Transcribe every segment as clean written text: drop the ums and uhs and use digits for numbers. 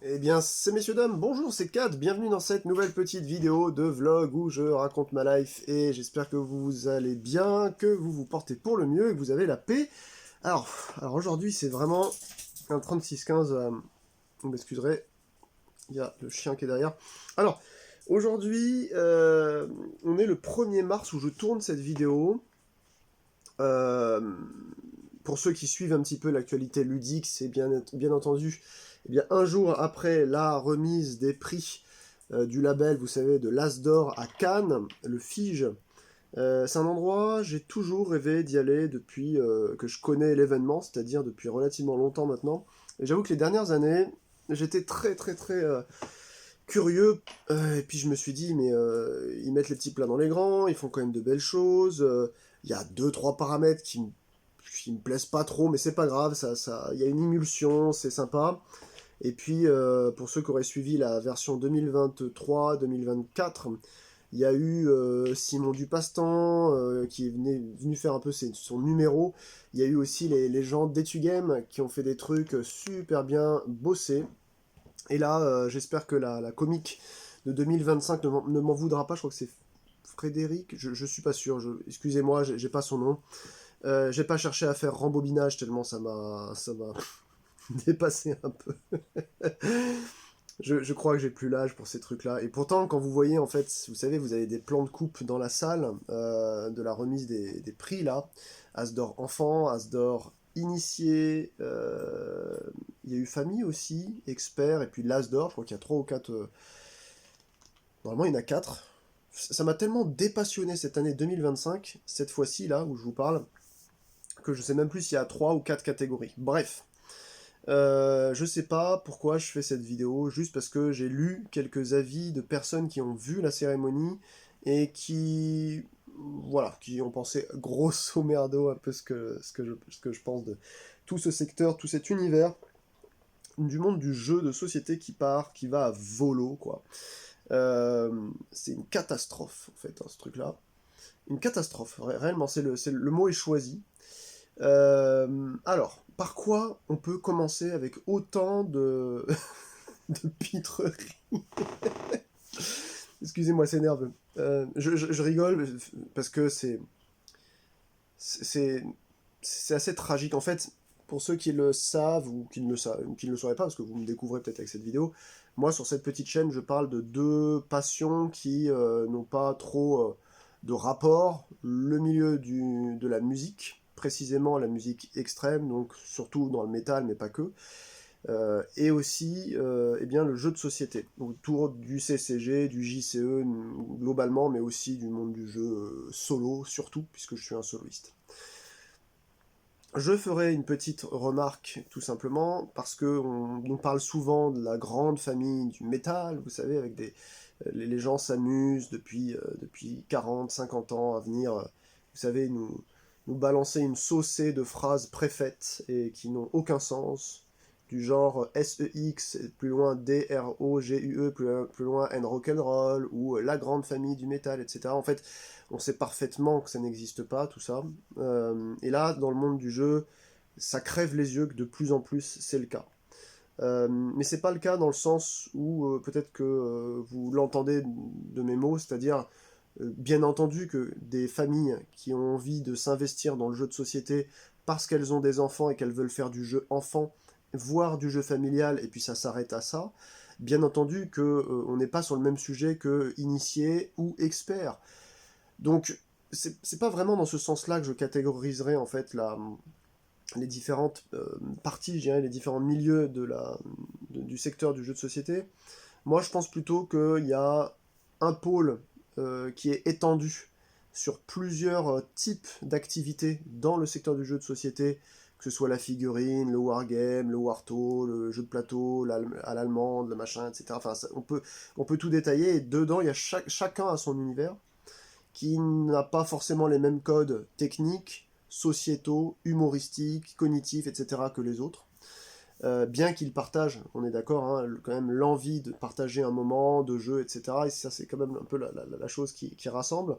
Eh bien, c'est messieurs dames, bonjour, c'est Kat, bienvenue dans cette nouvelle petite vidéo de vlog où je raconte ma life et j'espère que vous allez bien, que vous vous portez pour le mieux et que vous avez la paix. Alors aujourd'hui c'est vraiment un 36-15, vous m'excuserez, il y a le chien qui est derrière. Alors, aujourd'hui, on est le 1er mars où je tourne cette vidéo. Euh, pour ceux qui suivent un petit peu l'actualité ludique, c'est bien entendu eh bien, un jour après la remise des prix du label, vous savez, de l'As d'Or à Cannes, le Fige. C'est un endroit, j'ai toujours rêvé d'y aller depuis que je connais l'événement, c'est-à-dire depuis relativement longtemps maintenant. Et j'avoue que les dernières années, j'étais très curieux, et puis je me suis dit, mais ils mettent les petits plats dans les grands, ils font quand même de belles choses, il y a deux trois paramètres qui me plaisent pas trop, mais c'est pas grave, il y a une émulsion, c'est sympa. Et puis, pour ceux qui auraient suivi la version 2023-2024, il y a eu Simon Dupastan qui est venu faire un peu son numéro. Il y a eu aussi les gens d'Etugame qui ont fait des trucs super bien bossés. Et là, j'espère que la comique de 2025 ne m'en voudra pas. Je crois que c'est Frédéric, je suis pas sûr. Excusez-moi, j'ai pas son nom. J'ai pas cherché à faire rembobinage tellement ça m'a dépassé un peu. Je crois que j'ai plus l'âge pour ces trucs-là. Et pourtant, quand vous voyez, en fait, vous savez, vous avez des plans de coupe dans la salle de la remise des prix, là. As d'or enfant, As d'or initié, il y a eu famille aussi, expert, et puis l'As d'or, je crois qu'il y a 3 ou 4. Normalement, il y en a 4. Ça m'a tellement dépassionné cette année 2025, cette fois-ci, là, où je vous parle, que je sais même plus s'il y a 3 ou 4 catégories. Bref. Je sais pas pourquoi je fais cette vidéo, juste parce que j'ai lu quelques avis de personnes qui ont vu la cérémonie et qui, voilà, qui ont pensé grosso merdo un peu ce que je pense de tout ce secteur, tout cet univers du monde du jeu de société qui va à volo, quoi. C'est une catastrophe, en fait, hein, ce truc-là. Une catastrophe, réellement, le mot est choisi. Alors, par quoi on peut commencer avec autant de pitreries? Excusez-moi, c'est nerveux. Je rigole parce que c'est c'est assez tragique. En fait, pour ceux qui le savent ou qui ne le sauraient pas, parce que vous me découvrez peut-être avec cette vidéo, moi sur cette petite chaîne, je parle de deux passions qui n'ont pas trop de rapport. Le milieu de la musique, précisément la musique extrême, donc surtout dans le métal, mais pas que. Et aussi eh bien, le jeu de société, autour du CCG, du JCE globalement, mais aussi du monde du jeu solo, surtout, puisque je suis un soloiste. Je ferai une petite remarque tout simplement parce que on parle souvent de la grande famille du métal, vous savez, avec les gens s'amusent depuis 40, 50 ans à venir, vous savez, nous balancer une saucée de phrases préfaites et qui n'ont aucun sens, du genre SEX, plus loin DROGUE, plus loin N Rock'n'Roll, ou la grande famille du métal, etc. En fait, on sait parfaitement que ça n'existe pas, tout ça. Et là, dans le monde du jeu, ça crève les yeux que de plus en plus c'est le cas. Mais c'est pas le cas dans le sens où peut-être que vous l'entendez de mes mots, c'est-à-dire bien entendu que des familles qui ont envie de s'investir dans le jeu de société parce qu'elles ont des enfants et qu'elles veulent faire du jeu enfant, voire du jeu familial, et puis ça s'arrête à ça, bien entendu que on n'est pas sur le même sujet que initié ou expert. Donc c'est pas vraiment dans ce sens-là que je catégoriserais en fait les différentes parties, je dirais, les différents milieux du secteur du jeu de société. Moi, je pense plutôt qu'il y a un pôle qui est étendu sur plusieurs types d'activités dans le secteur du jeu de société, que ce soit la figurine, le wargame, le warto, le jeu de plateau, à l'allemande, le machin, etc. Enfin, on peut tout détailler, et dedans, il y a chacun à son univers, qui n'a pas forcément les mêmes codes techniques, sociétaux, humoristiques, cognitifs, etc. que les autres. bien qu'ils partagent, on est d'accord, hein, quand même l'envie de partager un moment de jeu, etc. Et ça, c'est quand même un peu la chose qui rassemble.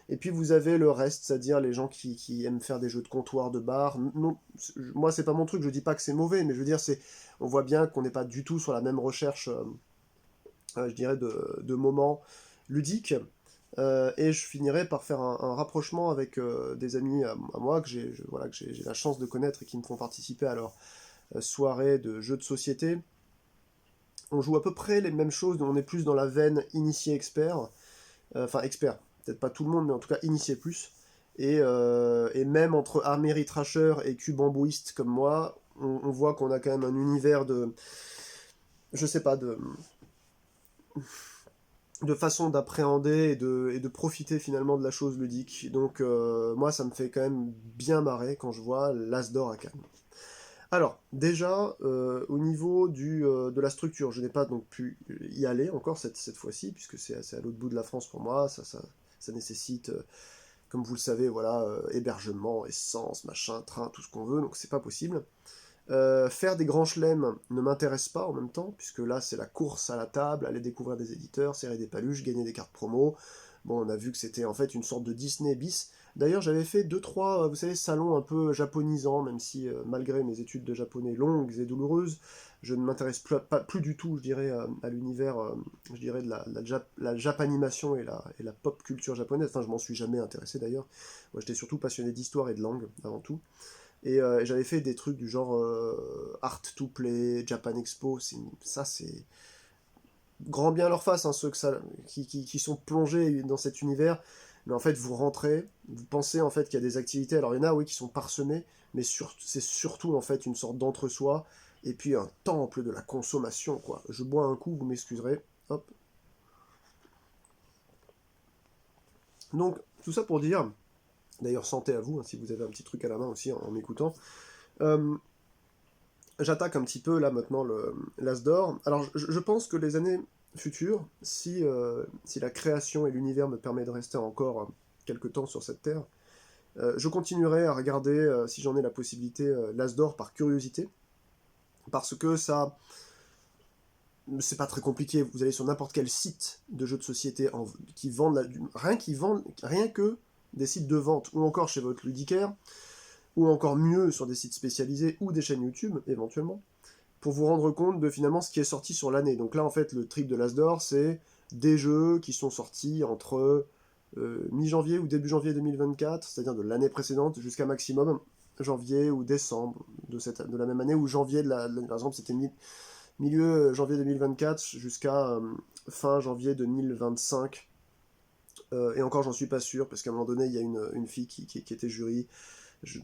Et puis vous avez le reste, c'est-à-dire les gens qui aiment faire des jeux de comptoir, de bar. Non, moi, c'est pas mon truc, je dis pas que c'est mauvais, mais je veux dire, on voit bien qu'on n'est pas du tout sur la même recherche, je dirais, de moments ludiques. Et je finirai par faire un rapprochement avec des amis à moi voilà, que j'ai la chance de connaître et qui me font participer à leur soirée de jeux de société. On joue à peu près les mêmes choses, on est plus dans la veine initié-expert. Enfin, expert, peut-être pas tout le monde, mais en tout cas initié plus. Et même entre Arméry Trasher et Cubambouiste comme moi, on voit qu'on a quand même un univers de, je sais pas, de façon d'appréhender et de profiter finalement de la chose ludique. Donc moi, ça me fait quand même bien marrer quand je vois l'As d'or à Cannes. Alors, déjà, au niveau de la structure, je n'ai pas donc pu y aller encore cette fois-ci, puisque c'est à l'autre bout de la France pour moi, ça nécessite, comme vous le savez, voilà, hébergement, essence, machin, train, tout ce qu'on veut, donc c'est pas possible. Faire des grands chelems ne m'intéresse pas en même temps, puisque là c'est la course à la table, aller découvrir des éditeurs, serrer des paluches, gagner des cartes promo. Bon, on a vu que c'était en fait une sorte de Disney bis. D'ailleurs, j'avais fait deux trois, vous savez, salons un peu japonisants, même si malgré mes études de japonais longues et douloureuses, je ne m'intéresse plus du tout, je dirais, à l'univers, je dirais, de la japanimation et la pop culture japonaise. Enfin, je m'en suis jamais intéressé d'ailleurs. Moi, j'étais surtout passionné d'histoire et de langue avant tout. Et j'avais fait des trucs du genre Art to Play, Japan Expo, ça c'est grand bien leur face, hein, ceux qui sont plongés dans cet univers. Mais en fait, vous rentrez, vous pensez en fait qu'il y a des activités, alors il y en a oui qui sont parsemées, mais c'est surtout en fait une sorte d'entre-soi, et puis un temple de la consommation, quoi. Je bois un coup, vous m'excuserez, hop. Donc, tout ça pour dire, d'ailleurs santé à vous, hein, si vous avez un petit truc à la main aussi en m'écoutant. Euh, J'attaque un petit peu là maintenant l'As d'or. Alors je pense que les années futures, si la création et l'univers me permettent de rester encore quelque temps sur cette terre, je continuerai à regarder, si j'en ai la possibilité, l'As d'or par curiosité, parce que ça, c'est pas très compliqué. Vous allez sur n'importe quel site de jeux de société qui vendent rien que des sites de vente, ou encore chez votre ludicaire, ou encore mieux sur des sites spécialisés ou des chaînes YouTube éventuellement, pour vous rendre compte de finalement ce qui est sorti sur l'année. Donc là, en fait, le trip de l'As d'or, c'est des jeux qui sont sortis entre mi-janvier ou début janvier 2024, c'est-à-dire de l'année précédente, jusqu'à maximum janvier ou décembre de la même année, ou janvier, par exemple, c'était milieu janvier 2024 jusqu'à fin janvier 2025. Et encore, j'en suis pas sûr, parce qu'à un moment donné, il y a une fille qui était jury,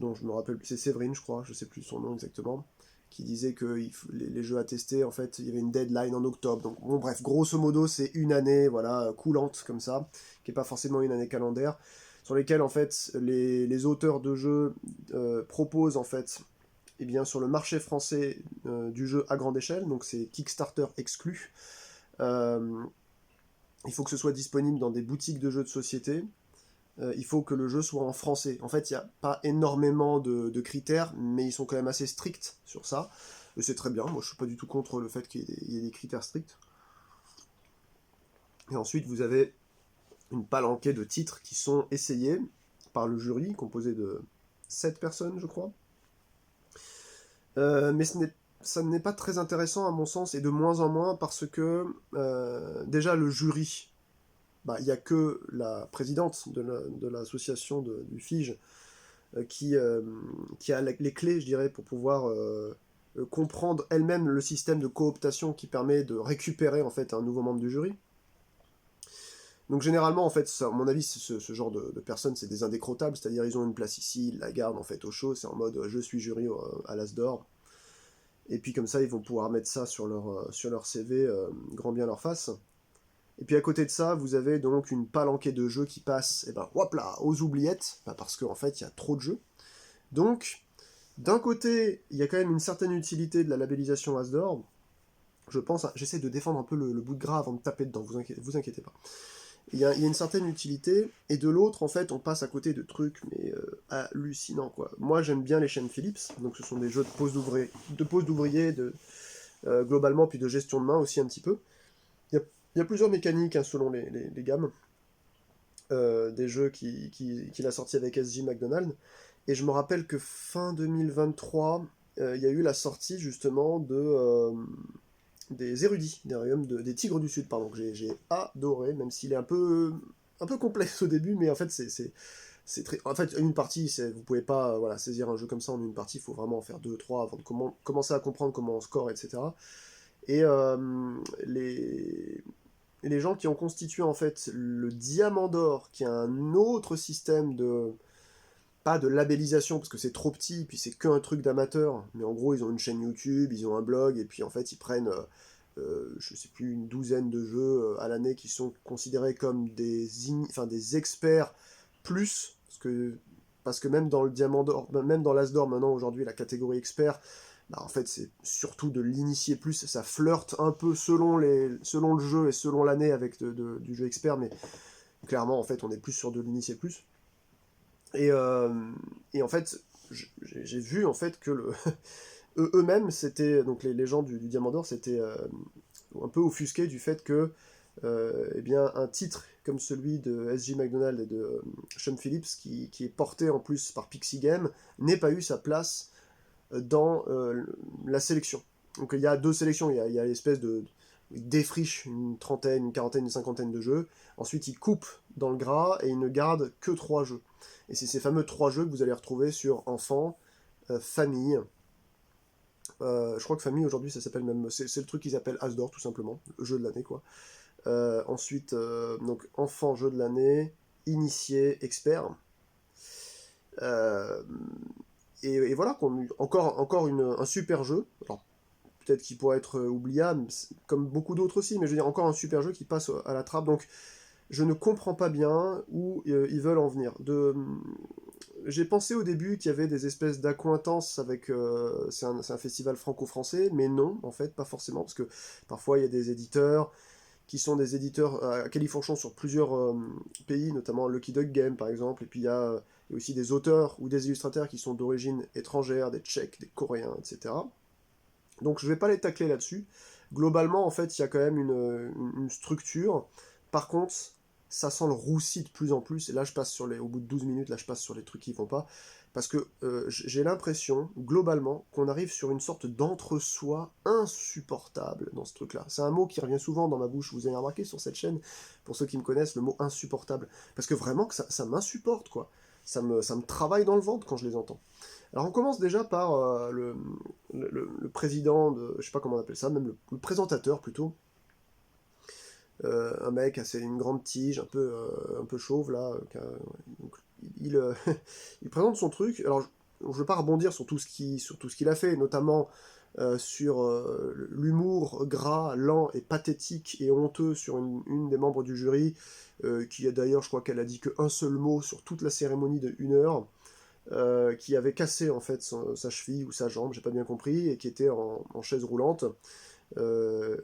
dont je me rappelle plus, c'est Séverine, je crois, je sais plus son nom exactement, qui disait que les jeux à tester, en fait, il y avait une deadline en octobre. Donc, bon, bref, grosso modo, c'est une année, voilà, coulante, comme ça, qui n'est pas forcément une année calendaire, sur lesquelles, en fait, les auteurs de jeux proposent, en fait, eh bien, sur le marché français du jeu à grande échelle, donc c'est Kickstarter exclu, euh, il faut que ce soit disponible dans des boutiques de jeux de société, il faut que le jeu soit en français. En fait, il n'y a pas énormément de critères, mais ils sont quand même assez stricts sur ça. Et c'est très bien, moi je suis pas du tout contre le fait qu'il y ait des critères stricts. Et ensuite, vous avez une palanquée de titres qui sont essayés par le jury, composé de 7 personnes, je crois. Mais ça n'est pas très intéressant à mon sens, et de moins en moins, parce que déjà le jury, bah, il n'y a que la présidente de l'association du FIGE qui a les clés, je dirais, pour pouvoir comprendre elle-même le système de cooptation qui permet de récupérer en fait un nouveau membre du jury. Donc généralement, en fait, ça, à mon avis, ce genre de personnes, c'est des indécrottables, c'est-à-dire ils ont une place ici, ils la gardent en fait au chaud, c'est en mode je suis jury à l'As d'or. Et puis comme ça, ils vont pouvoir mettre ça sur leur CV, grand bien leur face. Et puis à côté de ça, vous avez donc une palanquée de jeux qui passe, et ben hop là, aux oubliettes, parce qu'en fait, il y a trop de jeux. Donc, d'un côté, il y a quand même une certaine utilité de la labellisation As d'or. Je pense, j'essaie de défendre un peu le bout de gras avant de taper dedans, vous inquiétez pas. Il y a une certaine utilité, et de l'autre, en fait, on passe à côté de trucs, mais hallucinants, quoi. Moi, j'aime bien les chaînes Philips, donc ce sont des jeux de pose d'ouvriers, globalement, puis de gestion de main aussi un petit peu. Il y a plusieurs mécaniques hein, selon les gammes, des jeux qu'il a sortis avec SJ McDonald, et je me rappelle que fin 2023, il y a eu la sortie justement des érudits, des royaumes des Tigres du Sud, pardon, que j'ai adoré, même s'il est un peu complexe au début, mais en fait c'est très. En fait, une partie, vous pouvez pas voilà, saisir un jeu comme ça en une partie, il faut vraiment en faire deux, trois avant de commencer à comprendre comment on score, etc. Et les gens qui ont constitué en fait le Diamant d'Or, qui est un autre système de. Pas de labellisation parce que c'est trop petit, puis c'est qu'un truc d'amateur, mais en gros ils ont une chaîne YouTube, ils ont un blog, et puis en fait ils prennent je sais plus, une douzaine de jeux à l'année qui sont considérés comme des experts plus, parce que même dans le Diamant d'Or, même dans l'As d'Or maintenant aujourd'hui, la catégorie expert, bah, en fait c'est surtout de l'initié plus, ça flirte un peu selon le jeu et selon l'année avec du jeu expert, mais clairement en fait on est plus sur de l'initié plus. Et, euh, et en fait, j'ai vu en fait que eux-mêmes, c'était donc les gens du Diamant d'Or, c'était un peu offusqués du fait que eh bien, un titre comme celui de S.J. McDonald et de Sean Phillips, qui est porté en plus par Pixie Game, n'ait pas eu sa place dans la sélection. Donc il y a deux sélections, il y a l'espèce de il défriche une trentaine, une quarantaine, une cinquantaine de jeux. Ensuite, il coupe dans le gras et il ne garde que trois jeux. Et c'est ces fameux trois jeux que vous allez retrouver sur enfants, famille. Je crois que famille aujourd'hui ça s'appelle même. C'est le truc qu'ils appellent As d'Or tout simplement, le jeu de l'année quoi. Ensuite, donc enfant, jeu de l'année, initié, expert. Euh, et voilà, encore un super jeu. Alors, peut-être qu'il pourrait être oubliable, comme beaucoup d'autres aussi, mais je veux dire, encore un super jeu qui passe à la trappe. Donc, je ne comprends pas bien où ils veulent en venir. J'ai pensé au début qu'il y avait des espèces d'accointances avec. C'est un festival franco-français, mais non, en fait, pas forcément, parce que parfois il y a des éditeurs qui sont des éditeurs califourchons sur plusieurs pays, notamment Lucky Duck Game par exemple, et puis il y a aussi des auteurs ou des illustrateurs qui sont d'origine étrangère, des Tchèques, des Coréens, etc. Donc je vais pas les tacler là-dessus. Globalement, en fait, il y a quand même une structure. Par contre, ça sent le roussi de plus en plus. Et là, au bout de 12 minutes, là, je passe sur les trucs qui vont pas. Parce que j'ai l'impression, globalement, qu'on arrive sur une sorte d'entre-soi insupportable dans ce truc-là. C'est un mot qui revient souvent dans ma bouche. Vous avez remarqué sur cette chaîne, pour ceux qui me connaissent, le mot insupportable. Parce que vraiment, que ça m'insupporte, quoi. Ça me travaille dans le ventre quand je les entends. Alors on commence déjà par le président je sais pas comment on appelle ça, même le présentateur plutôt. Un mec, une grande tige, un peu chauve là. Donc, il, il présente son truc. Alors je ne veux pas rebondir sur tout ce qu'il a fait, notamment sur l'humour gras, lent et pathétique et honteux sur une des membres du jury, qui a d'ailleurs, je crois qu'elle a dit qu'un seul mot sur toute la cérémonie de 1 heure. Qui avait cassé en fait sa cheville ou sa jambe, j'ai pas bien compris, et qui était en chaise roulante.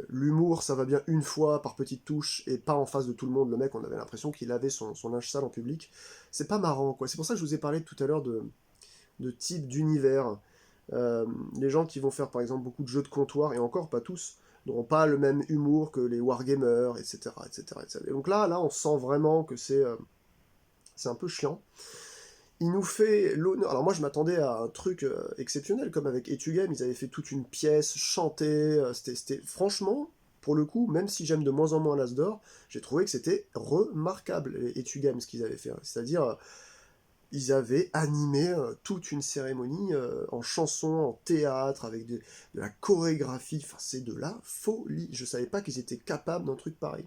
L'humour, ça va bien une fois par petite touche et pas en face de tout le monde. Le mec, on avait l'impression qu'il avait son linge sale en public. C'est pas marrant, quoi. C'est pour ça que je vous ai parlé tout à l'heure de type d'univers. Les gens qui vont faire par exemple beaucoup de jeux de comptoir, et encore pas tous, n'auront pas le même humour que les wargamers, etc., etc., etc. Et donc là, on sent vraiment que c'est un peu chiant. Il nous fait l'honneur. Alors moi je m'attendais à un truc exceptionnel, comme avec Etugame, ils avaient fait toute une pièce chantée. Franchement, pour le coup, même si j'aime de moins en moins l'As d'Or, j'ai trouvé que c'était remarquable, les Etugame, ce qu'ils avaient fait. C'est-à-dire, ils avaient animé toute une cérémonie en chanson, en théâtre, avec de la chorégraphie. Enfin, c'est de la folie. Je savais pas qu'ils étaient capables d'un truc pareil.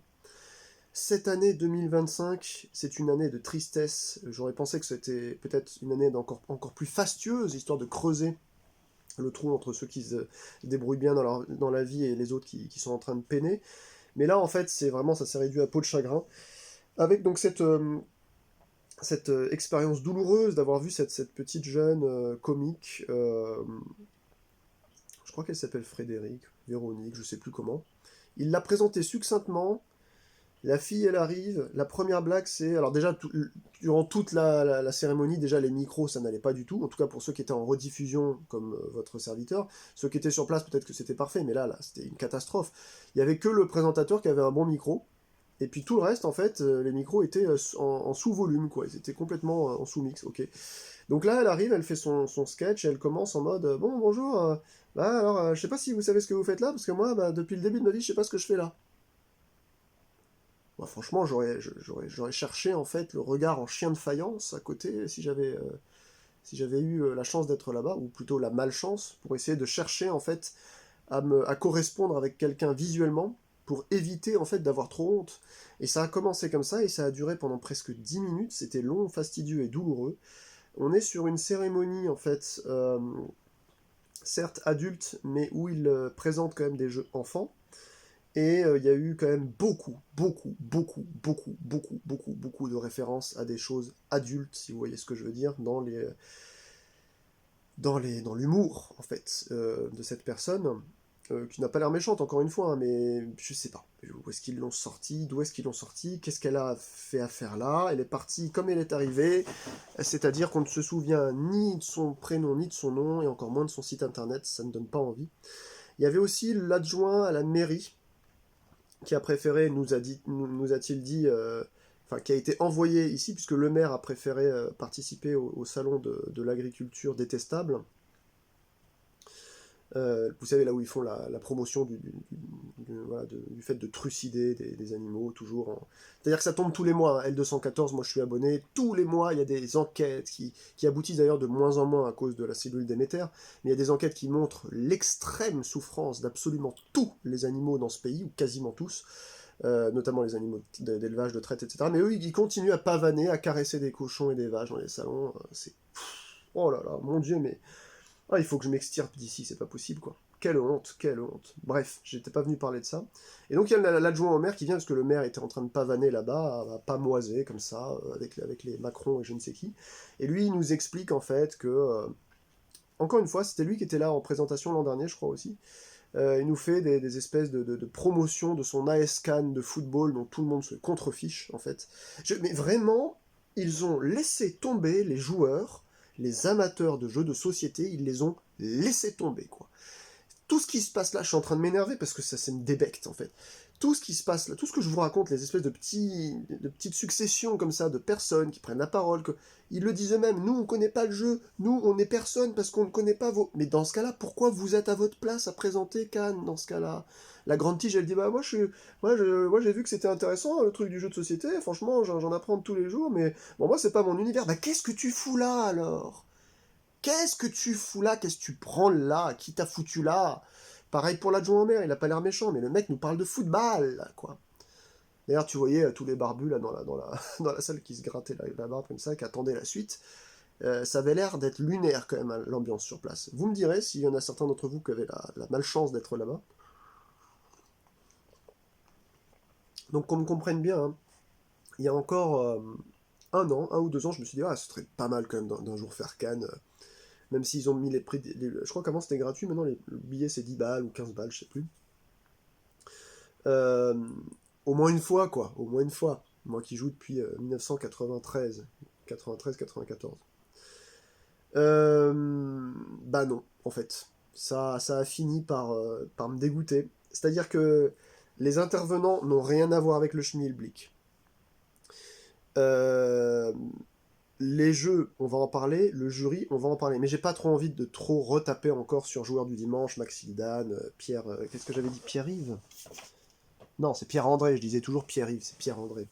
Cette année 2025, c'est une année de tristesse. J'aurais pensé que c'était peut-être une année encore plus fastueuse, histoire de creuser le trou entre ceux qui se débrouillent bien dans la vie et les autres qui sont en train de peiner. Mais là, en fait, ça s'est réduit à peau de chagrin. Avec donc cette expérience douloureuse d'avoir vu cette petite jeune comique, je crois qu'elle s'appelle Frédéric, Véronique, je sais plus comment. Il l'a présentée succinctement, La fille, elle arrive, la première blague, c'est... Alors déjà, durant toute la cérémonie, déjà les micros, ça n'allait pas du tout, en tout cas pour ceux qui étaient en rediffusion, comme votre serviteur. Ceux qui étaient sur place, peut-être que c'était parfait, mais là, c'était une catastrophe. Il y avait que le présentateur qui avait un bon micro, et puis tout le reste, en fait, les micros étaient en sous-volume, quoi. Ils étaient complètement en sous-mix, ok. Donc là, elle arrive, elle fait son sketch, et elle commence en mode Bon, bonjour, bah alors, je sais pas si vous savez ce que vous faites là, parce que moi, bah, depuis le début de ma vie, je sais pas ce que je fais là. Moi, franchement, j'aurais cherché en fait le regard en chien de faïence à côté si j'avais eu la chance d'être là-bas, ou plutôt la malchance, pour essayer de chercher en fait à correspondre avec quelqu'un visuellement, pour éviter en fait d'avoir trop honte. Et ça a commencé comme ça, et ça a duré pendant presque 10 minutes, c'était long, fastidieux et douloureux. On est sur une cérémonie en fait, certes adulte, mais où il présente quand même des jeux enfants. Et il y a eu quand même beaucoup de références à des choses adultes, si vous voyez ce que je veux dire, dans l'humour, en fait, de cette personne, qui n'a pas l'air méchante, encore une fois, hein, mais je sais pas. Où est-ce qu'ils l'ont sorti, d'où est-ce qu'ils l'ont sorti, qu'est-ce qu'elle a fait à faire là, elle est partie comme elle est arrivée, c'est-à-dire qu'on ne se souvient ni de son prénom, ni de son nom, et encore moins de son site internet, ça ne donne pas envie. Il y avait aussi l'adjoint à la mairie, qui a préféré, nous a-t-il dit, enfin qui a été envoyé ici, puisque le maire a préféré participer au salon de l'agriculture détestable. Vous savez, là où ils font la promotion voilà, du fait de trucider des animaux, toujours. C'est-à-dire que ça tombe tous les mois, hein. L214, moi je suis abonné, tous les mois il y a des enquêtes qui aboutissent d'ailleurs de moins en moins à cause de la cellule Déméter, mais il y a des enquêtes qui montrent l'extrême souffrance d'absolument tous les animaux dans ce pays, ou quasiment tous, notamment les animaux d'élevage, de traite, etc. Mais eux, ils continuent à pavaner, à caresser des cochons et des vaches dans les salons. C'est... Oh là là, mon Dieu, mais il faut que je m'extirpe d'ici, c'est pas possible, quoi. Quelle honte, quelle honte. Bref, j'étais pas venu parler de ça. Et donc il y a l'adjoint au maire qui vient, parce que le maire était en train de pavaner là-bas, à pamoiser, comme ça, avec les Macron et je ne sais qui. Et lui, il nous explique, en fait, que... encore une fois, c'était lui qui était là en présentation l'an dernier, je crois aussi. Il nous fait des espèces de promotions de son AS-CAN de football, dont tout le monde se contrefiche, en fait. Mais vraiment, ils ont laissé tomber les joueurs, les amateurs de jeux de société, ils les ont laissés tomber, quoi. Tout ce qui se passe là, je suis en train de m'énerver parce que ça me débecte, en fait. Tout ce qui se passe là, tout ce que je vous raconte, les espèces de petites successions comme ça de personnes qui prennent la parole, ils le disent eux-mêmes, nous on connaît pas le jeu, nous on est personne parce qu'on ne connaît pas vos... Mais dans ce cas-là, pourquoi vous êtes à votre place à présenter Cannes dans ce cas-là? La grande tige, elle dit, bah moi j'ai vu que c'était intéressant le truc du jeu de société, franchement j'en apprends tous les jours, mais bon moi c'est pas mon univers. Bah qu'est-ce que tu fous là alors? Qu'est-ce que tu fous là? Qu'est-ce que tu prends là? Qui t'a foutu là? Pareil pour l'adjoint au maire, il a pas l'air méchant, mais le mec nous parle de football, là, quoi. D'ailleurs, tu voyais tous les barbus là dans la salle qui se grattaient la barbe comme ça, qui attendaient la suite. Ça avait l'air d'être lunaire quand même, hein, l'ambiance sur place. Vous me direz s'il y en a certains d'entre vous qui avaient la malchance d'être là-bas. Donc qu'on me comprenne bien, hein, il y a encore un an, 1 ou 2 ans, je me suis dit, ah, ce serait pas mal quand même d'un jour faire Cannes. Même s'ils ont mis les prix, je crois qu'avant c'était gratuit, maintenant le billet c'est 10 balles ou 15 balles, je sais plus. Euh, Au moins une fois, quoi, au moins une fois. Moi qui joue depuis 1993, 93-94. Bah non, en fait. Ça a fini par me dégoûter. C'est-à-dire que les intervenants n'ont rien à voir avec le schmilblick. Euh, les jeux, on va en parler, le jury, on va en parler, mais j'ai pas trop envie de trop retaper encore sur Joueur du Dimanche, Maxildan, Pierre... qu'est-ce que j'avais dit? Pierre-Yves? Non, c'est Pierre-André, je disais toujours Pierre-Yves, c'est Pierre-André.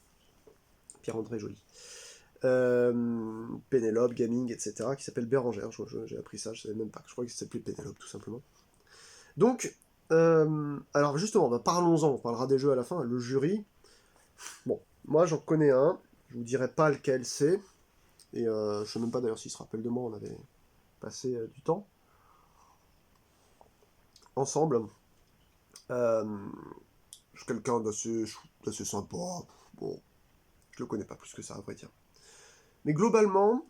Pierre-André Joly. Pénélope, Gaming, etc., qui s'appelle Bérangère, j'ai appris ça, je savais même pas, je crois qu'il s'appelait Pénélope, tout simplement. Donc, alors justement, bah, parlons-en, on parlera des jeux à la fin, le jury, bon, moi j'en connais un, je vous dirai pas lequel c'est, et je sais même pas d'ailleurs s'il se rappelle de moi, on avait passé du temps ensemble. Euh, je suis quelqu'un d'assez sympa, bon, je le connais pas plus que ça, à vrai dire. Mais globalement,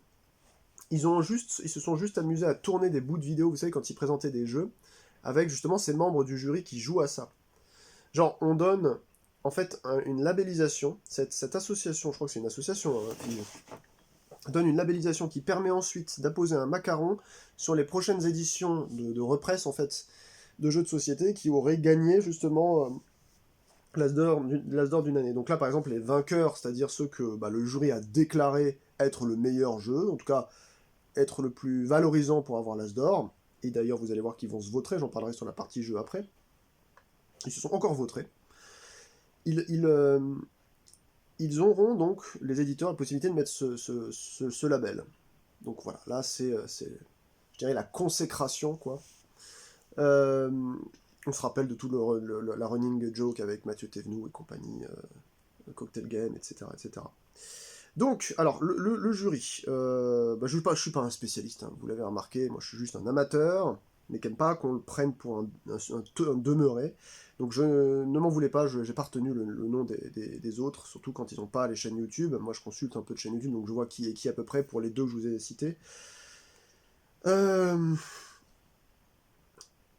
ils se sont juste amusés à tourner des bouts de vidéo, vous savez, quand ils présentaient des jeux, avec justement ces membres du jury qui jouent à ça. Genre, on donne en fait une labellisation, cette association, je crois que c'est une association, hein, qui donne une labellisation qui permet ensuite d'apposer un macaron sur les prochaines éditions de represse, en fait, de jeux de société qui auraient gagné justement l'As d'or d'une année. Donc là, par exemple, les vainqueurs, c'est-à-dire ceux que le jury a déclaré être le meilleur jeu, en tout cas être le plus valorisant pour avoir l'As d'or, et d'ailleurs vous allez voir qu'ils vont se voter, j'en parlerai sur la partie jeu après, ils se sont encore votés, ils, ils, euh, ils auront donc, les éditeurs, la possibilité de mettre ce label. Donc voilà, là c'est, je dirais, la consécration, quoi. Euh, on se rappelle de tout la running joke avec Mathieu Thévenoud et compagnie, Cocktail Game, etc., etc. Donc, alors, le jury. Je ne suis pas un spécialiste, hein, vous l'avez remarqué, moi je suis juste un amateur, mais qui n'aime pas qu'on le prenne pour un demeuré. Donc ne m'en voulez pas, je n'ai pas retenu le nom des autres, surtout quand ils n'ont pas les chaînes YouTube. Moi je consulte un peu de chaînes YouTube, donc je vois qui est qui à peu près pour les deux que je vous ai cités. Euh,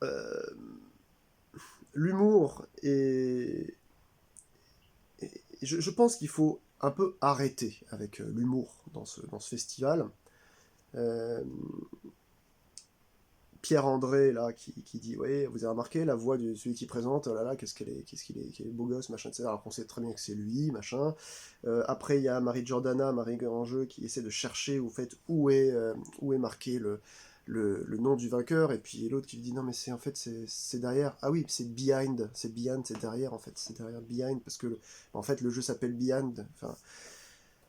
euh, L'humour je pense qu'il faut un peu arrêter avec l'humour dans ce festival. Euh, Pierre-André, là, qui dit, ouais, vous avez remarqué la voix de celui qui présente, oh là là, qu'est-ce qu'il est beau gosse, machin, etc. Alors qu'on sait très bien que c'est lui, machin. Après, il y a Marie Giordana, Marie Garangeux, qui essaie de chercher, au fait, où est marqué le nom du vainqueur, et puis l'autre qui lui dit, non, mais en fait, c'est derrière. Ah oui, c'est behind, c'est derrière, en fait, c'est derrière behind, parce que, en fait, le jeu s'appelle behind. Enfin,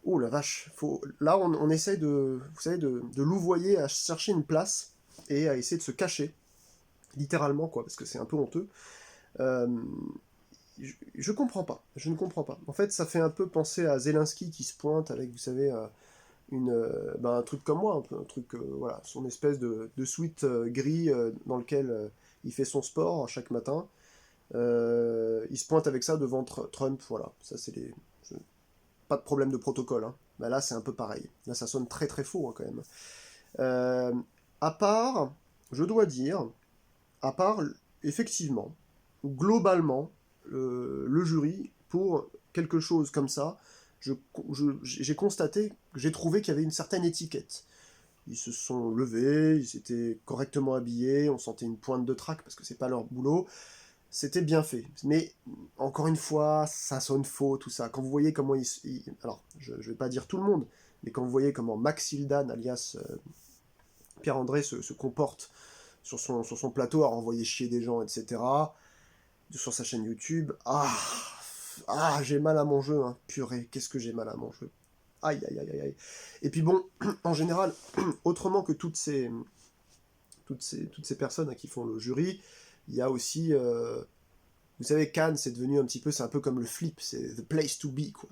oh la vache, là, on essaie vous savez, de louvoyer à chercher une place et à essayer de se cacher, littéralement, quoi, parce que c'est un peu honteux. Euh, je comprends pas, je ne comprends pas. En fait, ça fait un peu penser à Zelensky qui se pointe avec, vous savez, un truc comme moi, un truc, voilà, son espèce de sweat gris dans lequel il fait son sport chaque matin. Il se pointe avec ça devant Trump, voilà. Ça, pas de problème de protocole, hein. Là, c'est un peu pareil. Là, ça sonne très très faux, hein, quand même. Euh, à part, je dois dire, à part, effectivement, globalement, le jury, pour quelque chose comme ça, j'ai constaté, j'ai trouvé qu'il y avait une certaine étiquette. Ils se sont levés, ils étaient correctement habillés, on sentait une pointe de trac parce que c'est pas leur boulot. C'était bien fait. Mais encore une fois, ça sonne faux, tout ça. Quand vous voyez comment alors, je vais pas dire tout le monde, mais quand vous voyez comment Max Hildan, alias Pierre-André, se comporte sur son plateau à renvoyer chier des gens, etc., sur sa chaîne YouTube, j'ai mal à mon jeu, hein. Purée, qu'est-ce que j'ai mal à mon jeu. Aïe, aïe, aïe, aïe. Et puis bon, en général, autrement que toutes ces personnes, hein, qui font le jury, il y a aussi, vous savez, Cannes, c'est un peu comme le flip, c'est the place to be, quoi.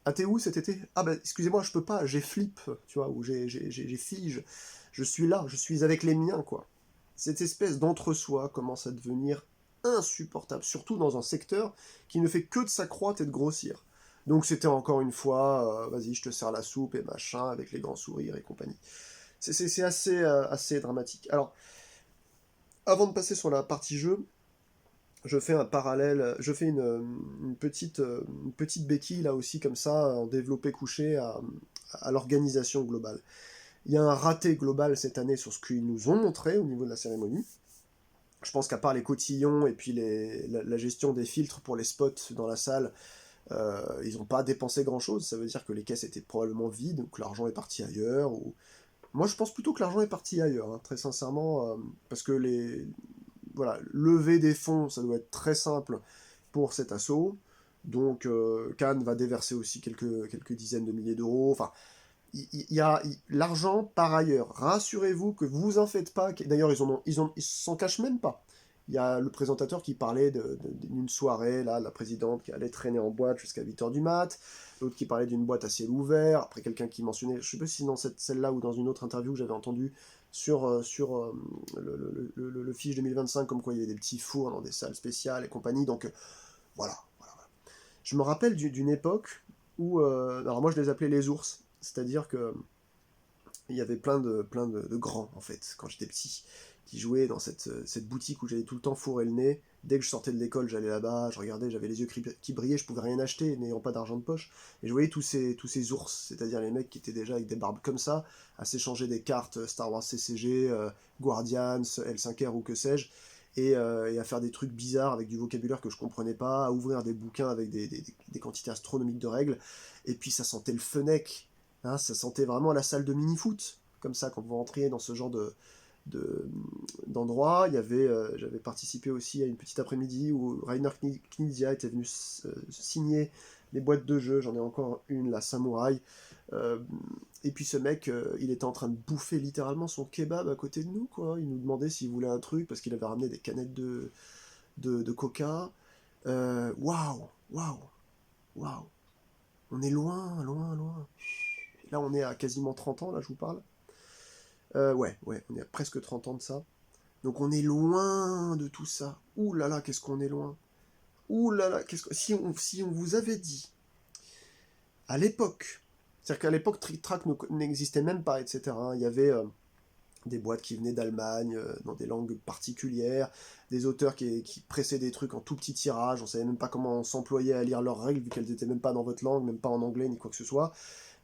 Ah, t'es où cet été? Ah bah excusez-moi, je peux pas, j'ai flip, tu vois, ou j'ai fige, je suis là, je suis avec les miens, quoi. Cette espèce d'entre-soi commence à devenir insupportable, surtout dans un secteur qui ne fait que de s'accroître et de grossir. Donc c'était encore une fois, vas-y, je te sers la soupe et machin, avec les grands sourires et compagnie. C'est assez dramatique. Alors, avant de passer sur la partie jeu, je fais un parallèle, je fais une petite béquille là aussi comme ça, en développé couché à l'organisation globale. Il y a un raté global cette année sur ce qu'ils nous ont montré au niveau de la cérémonie. Je pense qu'à part les cotillons et puis la gestion des filtres pour les spots dans la salle, ils n'ont pas dépensé grand-chose. Ça veut dire que les caisses étaient probablement vides, ou que l'argent est parti ailleurs. Moi, je pense plutôt que l'argent est parti ailleurs, hein, très sincèrement, parce que voilà, lever des fonds, ça doit être très simple pour cet assaut. Donc Cannes va déverser aussi quelques dizaines de milliers d'euros. Enfin, il y a l'argent par ailleurs. Rassurez-vous que vous en faites pas. D'ailleurs, ils s'en cachent même pas. Il y a le présentateur qui parlait d'une soirée, là, la présidente qui allait traîner en boîte jusqu'à 8h du mat, l'autre qui parlait d'une boîte à ciel ouvert, après quelqu'un qui mentionnait, je sais pas si dans celle-là ou dans une autre interview que j'avais entendue sur le fiche 2025, comme quoi il y avait des petits fours dans des salles spéciales et compagnie, donc voilà, voilà, voilà. Je me rappelle d'une époque où, alors moi je les appelais les ours, c'est-à-dire que il y avait plein de grands, en fait, quand j'étais petit, qui jouaient dans cette boutique où j'allais tout le temps fourrer le nez, Dès que je sortais de l'école, j'allais là-bas, je regardais, j'avais les yeux qui brillaient, je pouvais rien acheter, n'ayant pas d'argent de poche. Et je voyais tous ces ours, c'est-à-dire les mecs qui étaient déjà avec des barbes comme ça, à s'échanger des cartes Star Wars CCG, Guardians, L5R ou que sais-je, et à faire des trucs bizarres avec du vocabulaire que je comprenais pas, à ouvrir des bouquins avec des quantités astronomiques de règles. Et puis ça sentait le fennec, hein, ça sentait vraiment la salle de mini-foot, comme ça, quand vous rentriez dans ce genre de, d'endroit. J'avais participé aussi à une petite après-midi où Rainer Knizia était venu signer les boîtes de jeux. J'en ai encore une, la Samouraï. Euh, et puis ce mec, il était en train de bouffer littéralement son kebab à côté de nous, quoi. Il nous demandait s'il voulait un truc parce qu'il avait ramené des canettes de coca. Waouh, waouh, waouh. On est loin, loin, loin. Là, on est à quasiment 30 ans, là, je vous parle. Ouais, on est à presque 30 ans de ça. Donc on est loin de tout ça. Ouh là là, qu'est-ce qu'on est loin. Ouh là là, si on vous avait dit, à l'époque, c'est-à-dire qu'à l'époque, Trick Track n'existait même pas, etc. Il y avait des boîtes qui venaient d'Allemagne, dans des langues particulières, des auteurs qui pressaient des trucs en tout petit tirage, on savait même pas comment s'employer à lire leurs règles, vu qu'elles n'étaient même pas dans votre langue, même pas en anglais, ni quoi que ce soit.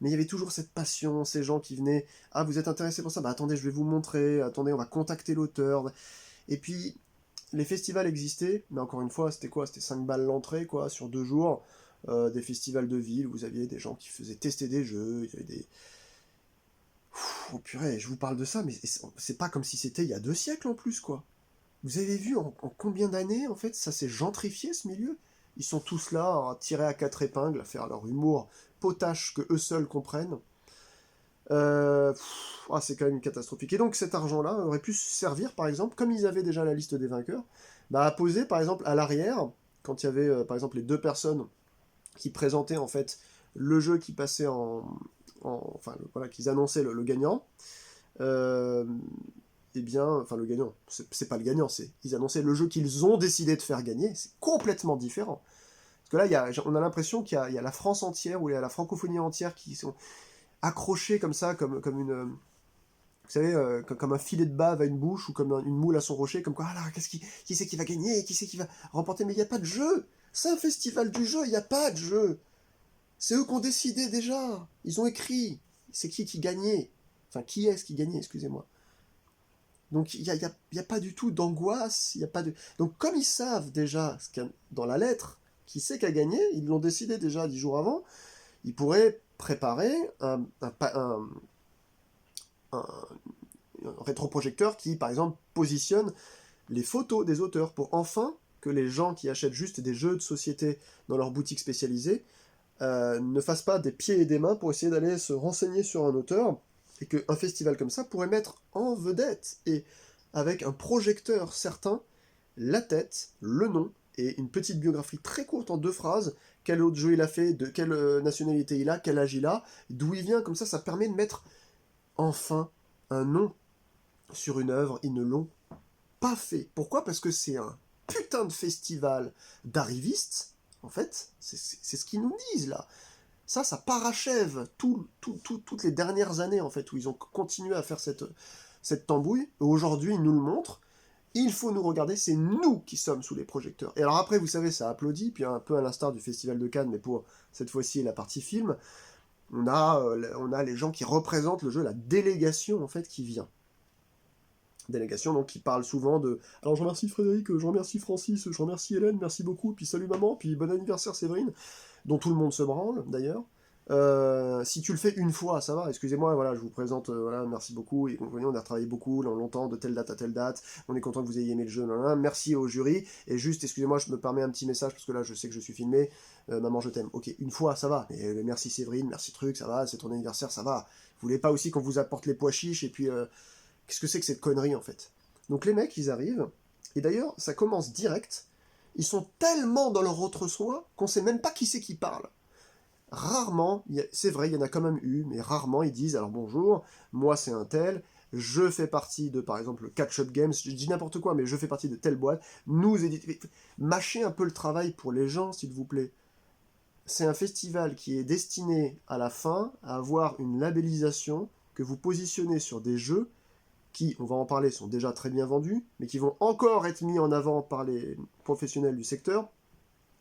Mais il y avait toujours cette passion, ces gens qui venaient, ah vous êtes intéressé pour ça, bah attendez, je vais vous montrer, attendez, on va contacter l'auteur. Et puis, les festivals existaient, mais encore une fois, c'était quoi? C'était 5 balles l'entrée, quoi, sur 2 jours. Des festivals de ville où vous aviez des gens qui faisaient tester des jeux, il y avait des... Oh purée, je vous parle de ça, mais c'est pas comme si c'était il y a 2 siècles en plus, quoi. Vous avez vu en combien d'années, en fait, ça s'est gentrifié, ce milieu? Ils sont tous là, à tirer à 4 épingles, à faire leur humour potache que eux seuls comprennent. C'est quand même catastrophique. Et donc cet argent-là aurait pu servir, par exemple, comme ils avaient déjà la liste des vainqueurs, bah, à poser, par exemple, à l'arrière, quand il y avait, par exemple, les 2 personnes qui présentaient, en fait, le jeu qui passait enfin, voilà, qu'ils annonçaient le gagnant, euh, eh bien, enfin, le gagnant, c'est pas le gagnant, ils annonçaient le jeu qu'ils ont décidé de faire gagner, c'est complètement différent. Parce que là, on a l'impression qu'il y a la France entière, ou il y a la francophonie entière qui sont accrochés comme ça, comme une... vous savez, comme un filet de bave à une bouche, ou comme une moule à son rocher, comme quoi, ah là, qui c'est qui va gagner, qui c'est qui va remporter, mais il n'y a pas de jeu. C'est un festival du jeu, il n'y a pas de jeu. C'est eux qui ont décidé déjà. Ils ont écrit. C'est qui gagnait. Enfin, qui est-ce qui gagnait, excusez-moi. Donc, il y a pas du tout d'angoisse. Y a pas de... Donc, comme ils savent déjà dans la lettre qui c'est qui a gagné, ils l'ont décidé déjà 10 jours avant, ils pourraient préparer un rétroprojecteur qui, par exemple, positionne les photos des auteurs pour enfin que les gens qui achètent juste des jeux de société dans leur boutique spécialisée ne fassent pas des pieds et des mains pour essayer d'aller se renseigner sur un auteur, et qu'un festival comme ça pourrait mettre en vedette, et avec un projecteur certain, la tête, le nom, et une petite biographie très courte en 2 phrases, quel autre jeu il a fait, de quelle nationalité il a, quel âge il a, d'où il vient, comme ça permet de mettre enfin un nom sur une œuvre. Ils ne l'ont pas fait. Pourquoi? Parce que c'est un putain de festival d'arrivistes, en fait, c'est ce qu'ils nous disent là. Ça parachève toutes les dernières années, en fait, où ils ont continué à faire cette tambouille. Aujourd'hui, ils nous le montrent. Il faut nous regarder, c'est nous qui sommes sous les projecteurs. Et alors après, vous savez, ça applaudit, puis un peu à l'instar du Festival de Cannes, mais pour cette fois-ci la partie film, on a les gens qui représentent le jeu, la délégation, en fait, qui vient. Délégation, donc, qui parle souvent de... Alors, je remercie Frédéric, je remercie Francis, je remercie Hélène, merci beaucoup, puis salut maman, puis bon anniversaire Séverine, dont tout le monde se branle, d'ailleurs. Si tu le fais une fois, ça va, excusez-moi, voilà, je vous présente, voilà, merci beaucoup, et voyez, on a travaillé beaucoup, longtemps, de telle date à telle date, on est content que vous ayez aimé le jeu, merci au jury, et juste, excusez-moi, je me permets un petit message, parce que là, je sais que je suis filmé, maman, je t'aime, ok, une fois, ça va, mais merci Séverine, merci truc, ça va, c'est ton anniversaire, ça va, vous voulez pas aussi qu'on vous apporte les pois chiches, et puis, qu'est-ce que c'est que cette connerie, en fait? Donc les mecs, ils arrivent, et d'ailleurs, ça commence direct, ils sont tellement dans leur autre soi, qu'on sait même pas qui c'est qui parle. Rarement, c'est vrai, il y en a quand même eu, mais rarement ils disent, alors bonjour, moi c'est un tel, je fais partie de, par exemple, Catch-Up Games, je dis n'importe quoi, mais je fais partie de telle boîte, nous éditons... Mâchez un peu le travail pour les gens, s'il vous plaît. C'est un festival qui est destiné, à la fin, à avoir une labellisation que vous positionnez sur des jeux qui, on va en parler, sont déjà très bien vendus, mais qui vont encore être mis en avant par les professionnels du secteur,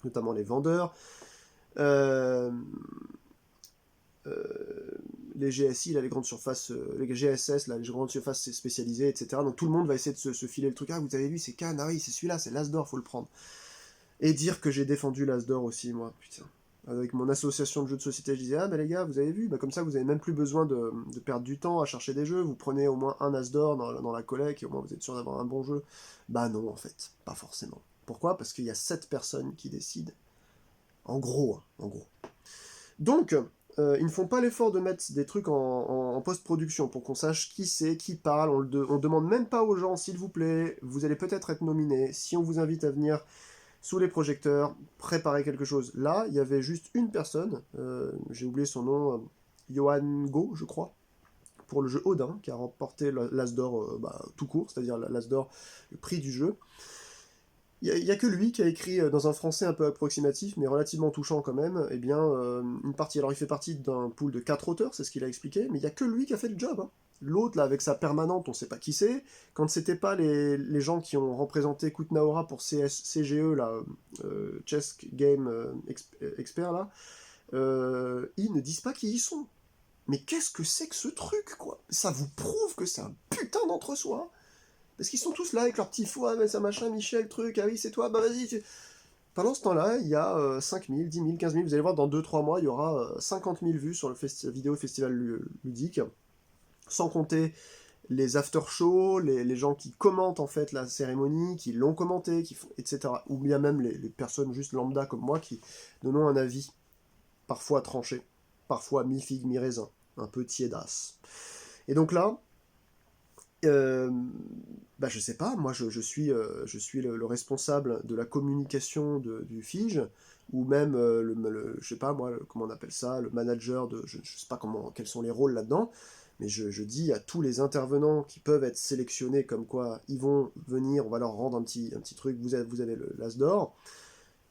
notamment les vendeurs, euh, les GSI, là, les grandes surfaces, les GSS, là, les grandes surfaces spécialisées, etc. Donc tout le monde va essayer de se filer le truc. Ah, vous avez vu, c'est Cannes, ah oui, c'est celui-là, c'est l'Asdor, faut le prendre. Et dire que j'ai défendu l'Asdor aussi, moi, putain. Avec mon association de jeux de société, je disais, ah, mais les gars, vous avez vu, bah, comme ça, vous avez même plus besoin de perdre du temps à chercher des jeux, vous prenez au moins un Asdor dans la collecte, et au moins vous êtes sûr d'avoir un bon jeu. Bah non, en fait, pas forcément. Pourquoi? Parce qu'il y a 7 personnes qui décident. En gros, hein, en gros. Donc, ils ne font pas l'effort de mettre des trucs en post-production pour qu'on sache qui c'est, qui parle. On demande même pas aux gens, s'il vous plaît, vous allez peut-être être nominé. Si on vous invite à venir sous les projecteurs, préparer quelque chose. Là, il y avait juste une personne, j'ai oublié son nom, Johan Go, je crois, pour le jeu Odin, qui a remporté l'Asdor tout court, c'est-à-dire l'Asdor, le prix du jeu. Il n'y a que lui qui a écrit dans un français un peu approximatif, mais relativement touchant quand même, eh bien, une partie. Alors il fait partie d'un pool de 4 auteurs, c'est ce qu'il a expliqué, mais il n'y a que lui qui a fait le job. Hein. L'autre, là, avec sa permanente, on ne sait pas qui c'est. Quand c'était pas les gens qui ont représenté Kutnaora pour CGE, là, Chess Game Expert, là, ils ne disent pas qui ils sont. Mais qu'est-ce que c'est que ce truc, quoi? Ça vous prouve que c'est un putain d'entre-soi. Parce qu'ils sont tous là avec leur petit fou, ah mais ça machin, Michel, truc, ah oui c'est toi, bah vas-y. Pendant ce temps-là, il y a 5 000, 10 000, 15 000, vous allez voir dans 2-3 mois, il y aura 50 000 vues sur le vidéo festival ludique, sans compter les after-shows, les gens qui commentent en fait la cérémonie, qui l'ont commenté, etc. Ou bien même les personnes juste lambda comme moi qui donnent un avis, parfois tranché, parfois mi-figue, mi-raisin, un peu tiédasse. Et donc là, je sais pas, moi je suis le responsable de la communication du FIGE, ou même je sais pas moi, comment on appelle ça, le manager je sais pas quels sont les rôles là-dedans, mais je dis à tous les intervenants qui peuvent être sélectionnés comme quoi ils vont venir, on va leur rendre un petit truc, vous avez l'As d'or.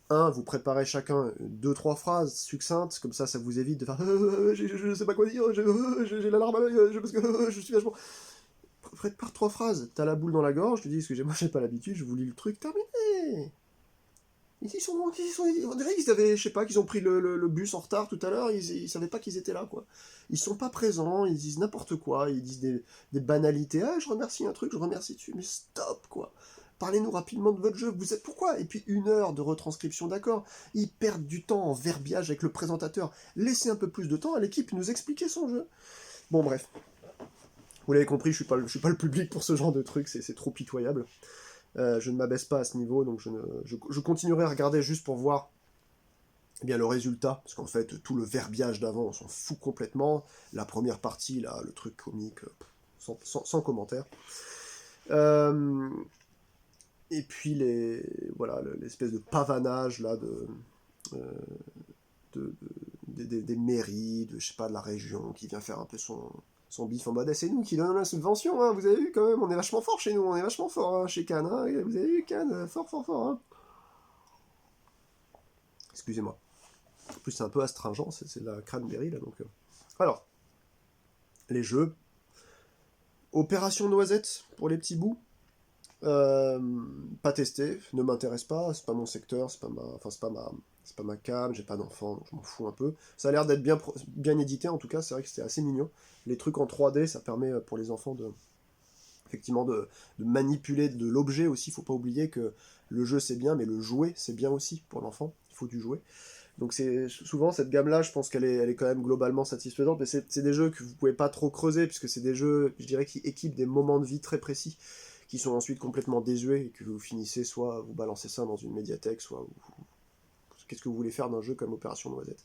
Vous préparez chacun 2-3 phrases succinctes, comme ça vous évite de faire je sais pas quoi dire, j'ai la larme à l'œil, parce que je suis vachement. Prépare 3 phrases, t'as la boule dans la gorge, tu dis, excusez-moi, j'ai pas l'habitude, je vous lis le truc, terminé. On dirait qu'ils avaient, je sais pas, qu'ils ont pris le bus en retard tout à l'heure, ils savaient pas qu'ils étaient là, quoi. Ils sont pas présents, ils disent n'importe quoi, ils disent des banalités, ah, je remercie un truc, je remercie dessus, mais stop, quoi. Parlez-nous rapidement de votre jeu, vous êtes pourquoi? Et puis 1 heure de retranscription, d'accord. Ils perdent du temps en verbiage avec le présentateur. Laissez un peu plus de temps à l'équipe nous expliquer son jeu. Bon, bref. Vous l'avez compris, je suis pas le public pour ce genre de truc, c'est trop pitoyable. Je ne m'abaisse pas à ce niveau, donc je continuerai à regarder juste pour voir eh bien, le résultat, parce qu'en fait, tout le verbiage d'avant, on s'en fout complètement. La première partie, là, le truc comique, sans commentaire. Et puis, voilà, l'espèce de pavanage, là, des mairies, de, je sais pas, de la région, qui vient faire un peu son bif en mode c'est nous qui donnons la subvention, hein, vous avez vu quand même, on est vachement fort chez nous, on est vachement fort hein, chez Cannes, hein, vous avez vu Cannes, fort, hein. Excusez-moi. En plus c'est un peu astringent, c'est la cranberry là donc. Alors, les jeux. Opération Noisette pour les petits bouts. Pas testé, ne m'intéresse pas, c'est pas mon secteur, c'est pas ma cam, j'ai pas d'enfant, donc je m'en fous un peu. Ça a l'air d'être bien édité en tout cas, c'est vrai que c'était assez mignon. Les trucs en 3D, ça permet pour les enfants effectivement de manipuler de l'objet aussi, faut pas oublier que le jeu c'est bien, mais le jouet c'est bien aussi pour l'enfant, il faut du jouet. Donc c'est souvent cette gamme-là, je pense qu'elle est quand même globalement satisfaisante, mais c'est des jeux que vous pouvez pas trop creuser, puisque c'est des jeux, je dirais, qui équipent des moments de vie très précis, qui sont ensuite complètement désuets, et que vous finissez soit vous balancez ça dans une médiathèque, soit qu'est-ce que vous voulez faire d'un jeu comme Opération Noisette.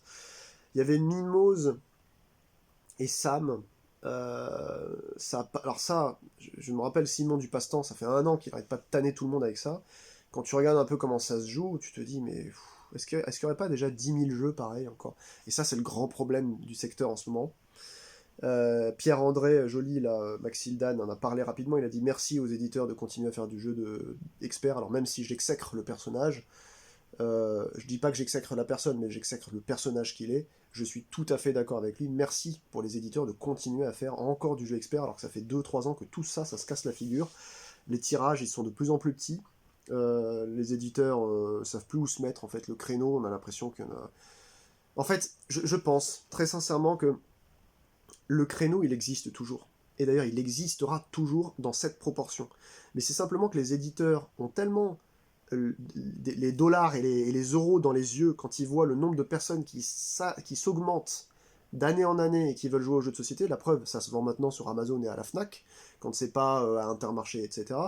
Il y avait Mimose et Sam. Alors ça, je me rappelle Simon du Passe-Temps, ça fait 1 an qu'il arrête pas de tanner tout le monde avec ça. Quand tu regardes un peu comment ça se joue, tu te dis, mais est-ce qu'il n'y aurait pas déjà 10 000 jeux pareils encore? Et ça, c'est le grand problème du secteur en ce moment. Pierre-André Joly, là, Maxildan, en a parlé rapidement, il a dit merci aux éditeurs de continuer à faire du jeu d'expert, alors même si j'exècre le personnage, Je dis pas que j'exècre la personne, mais j'exècre le personnage qu'il est. Je suis tout à fait d'accord avec lui. Merci pour les éditeurs de continuer à faire encore du jeu expert, alors que ça fait 2-3 ans que tout ça, ça se casse la figure. Les tirages, ils sont de plus en plus petits. Les éditeurs savent plus où se mettre, en fait. Le créneau, on a l'impression qu'il y en a... En fait, je pense très sincèrement que le créneau, il existe toujours. Et d'ailleurs, il existera toujours dans cette proportion. Mais c'est simplement que les éditeurs ont tellement les dollars et les euros dans les yeux quand ils voient le nombre de personnes qui s'augmentent d'année en année et qui veulent jouer aux jeux de société. La preuve, ça se vend maintenant sur Amazon et à la Fnac, quand c'est pas à Intermarché, etc.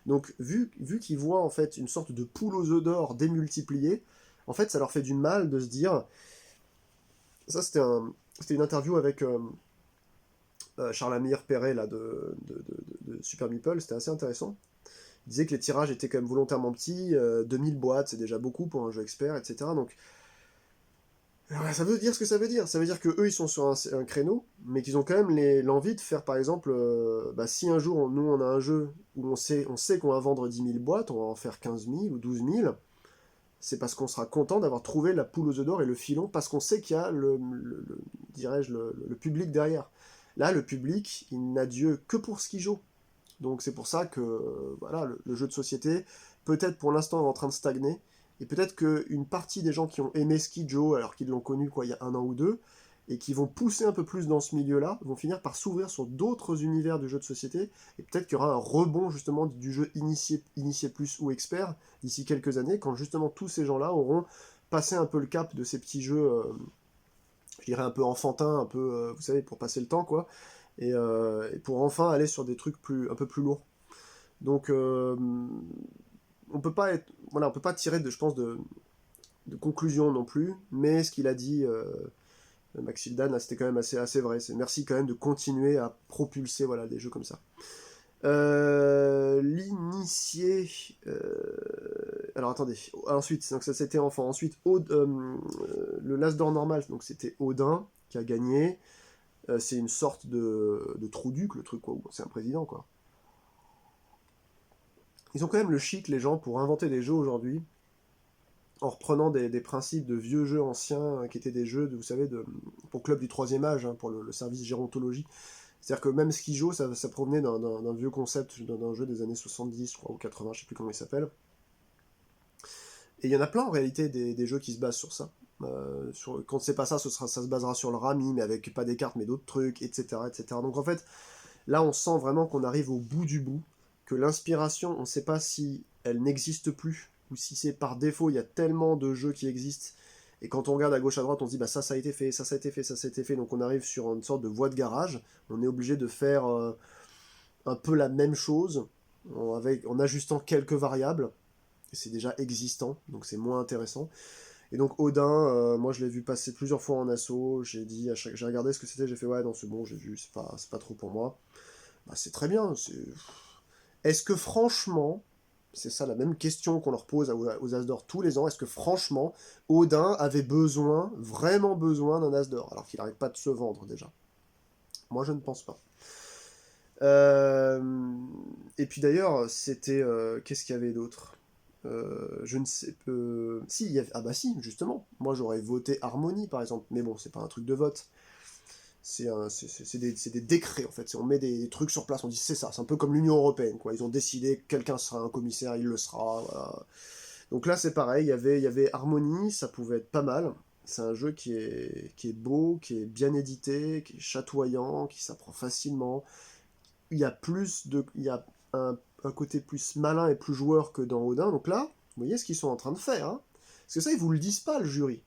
Donc, vu qu'ils voient en fait une sorte de poule aux œufs d'or démultipliée, en fait, ça leur fait du mal de se dire... Ça, c'était une interview avec Charles-Amir Perret là, de Super Meeple, c'était assez intéressant. Il disait que les tirages étaient quand même volontairement petits, 2000 boîtes, c'est déjà beaucoup pour un jeu expert, etc. Donc, ouais, ça veut dire ce que ça veut dire. Ça veut dire que eux ils sont sur un créneau, mais qu'ils ont quand même l'envie de faire, par exemple, si un jour nous on a un jeu où on sait qu'on va vendre 10 000 boîtes, on va en faire 15 000 ou 12 000, c'est parce qu'on sera content d'avoir trouvé la poule aux œufs d'or et le filon, parce qu'on sait qu'il y a dirais-je, le public derrière. Là, le public, il n'a Dieu que pour ce qu'il joue. Donc c'est pour ça que voilà, le jeu de société, peut-être pour l'instant est en train de stagner, et peut-être qu'une partie des gens qui ont aimé Ski Joe, alors qu'ils l'ont connu il y a 1 an ou 2, et qui vont pousser un peu plus dans ce milieu-là, vont finir par s'ouvrir sur d'autres univers du jeu de société, et peut-être qu'il y aura un rebond justement du jeu initié plus ou expert d'ici quelques années, quand justement tous ces gens-là auront passé un peu le cap de ces petits jeux, je dirais un peu enfantins, un peu, vous savez, pour passer le temps, quoi, et pour enfin aller sur des trucs un peu plus lourds. Donc, on peut pas voilà, on peut pas tirer je pense, de conclusion non plus, mais ce qu'il a dit, Maxildan, c'était quand même assez vrai. Merci quand même de continuer à propulser voilà, des jeux comme ça. L'initié. Alors attendez. Ensuite, donc ça c'était enfant. Ensuite, le Las d'or normal, donc c'était Odin qui a gagné. C'est une sorte de Trouduc, le truc, quoi. C'est un président, quoi. Ils ont quand même le chic, les gens, pour inventer des jeux aujourd'hui, en reprenant des principes de vieux jeux anciens, qui étaient des jeux, vous savez, pour Club du Troisième Âge, hein, pour le service gérontologie. C'est-à-dire que même Skijo, ça provenait d'un vieux concept, d'un jeu des années 70, je crois, ou 80, je sais plus comment il s'appelle. Et il y en a plein, en réalité, des jeux qui se basent sur ça. Quand c'est pas ça, ça se basera sur le Rami, mais avec pas des cartes, mais d'autres trucs, etc., etc. Donc en fait, là, on sent vraiment qu'on arrive au bout du bout, que l'inspiration, on ne sait pas si elle n'existe plus, ou si c'est par défaut, il y a tellement de jeux qui existent, et quand on regarde à gauche à droite, on se dit, bah ça a été fait, ça a été fait, ça a été fait, donc on arrive sur une sorte de voie de garage, on est obligé de faire un peu la même chose, en ajustant quelques variables, et c'est déjà existant, donc c'est moins intéressant. Et donc Odin, moi je l'ai vu passer plusieurs fois en assaut, j'ai regardé ce que c'était, j'ai fait ouais non c'est bon, j'ai vu, c'est pas trop pour moi. Bah, c'est très bien. Est-ce que franchement, c'est ça la même question qu'on leur pose aux As d'Or tous les ans, est-ce que franchement, Odin avait vraiment besoin d'un As d'Or, alors qu'il n'arrête pas de se vendre déjà? Moi je ne pense pas. Euh, Et puis d'ailleurs, c'était... qu'est-ce qu'il y avait d'autre? Je ne sais si, ah bah si, justement. Moi j'aurais voté Harmonie par exemple, mais bon, c'est pas un truc de vote. C'est des décrets en fait. On met des trucs sur place, on dit c'est ça. C'est un peu comme l'Union Européenne, quoi. Ils ont décidé que quelqu'un sera un commissaire, il le sera. Voilà. Donc là c'est pareil, il y avait Harmonie, ça pouvait être pas mal. C'est un jeu qui est beau, qui est bien édité, qui est chatoyant, qui s'apprend facilement. Il y a un côté plus malin et plus joueur que dans Odin. Donc là, vous voyez ce qu'ils sont en train de faire. Hein. Parce que ça, ils vous le disent pas, le jury.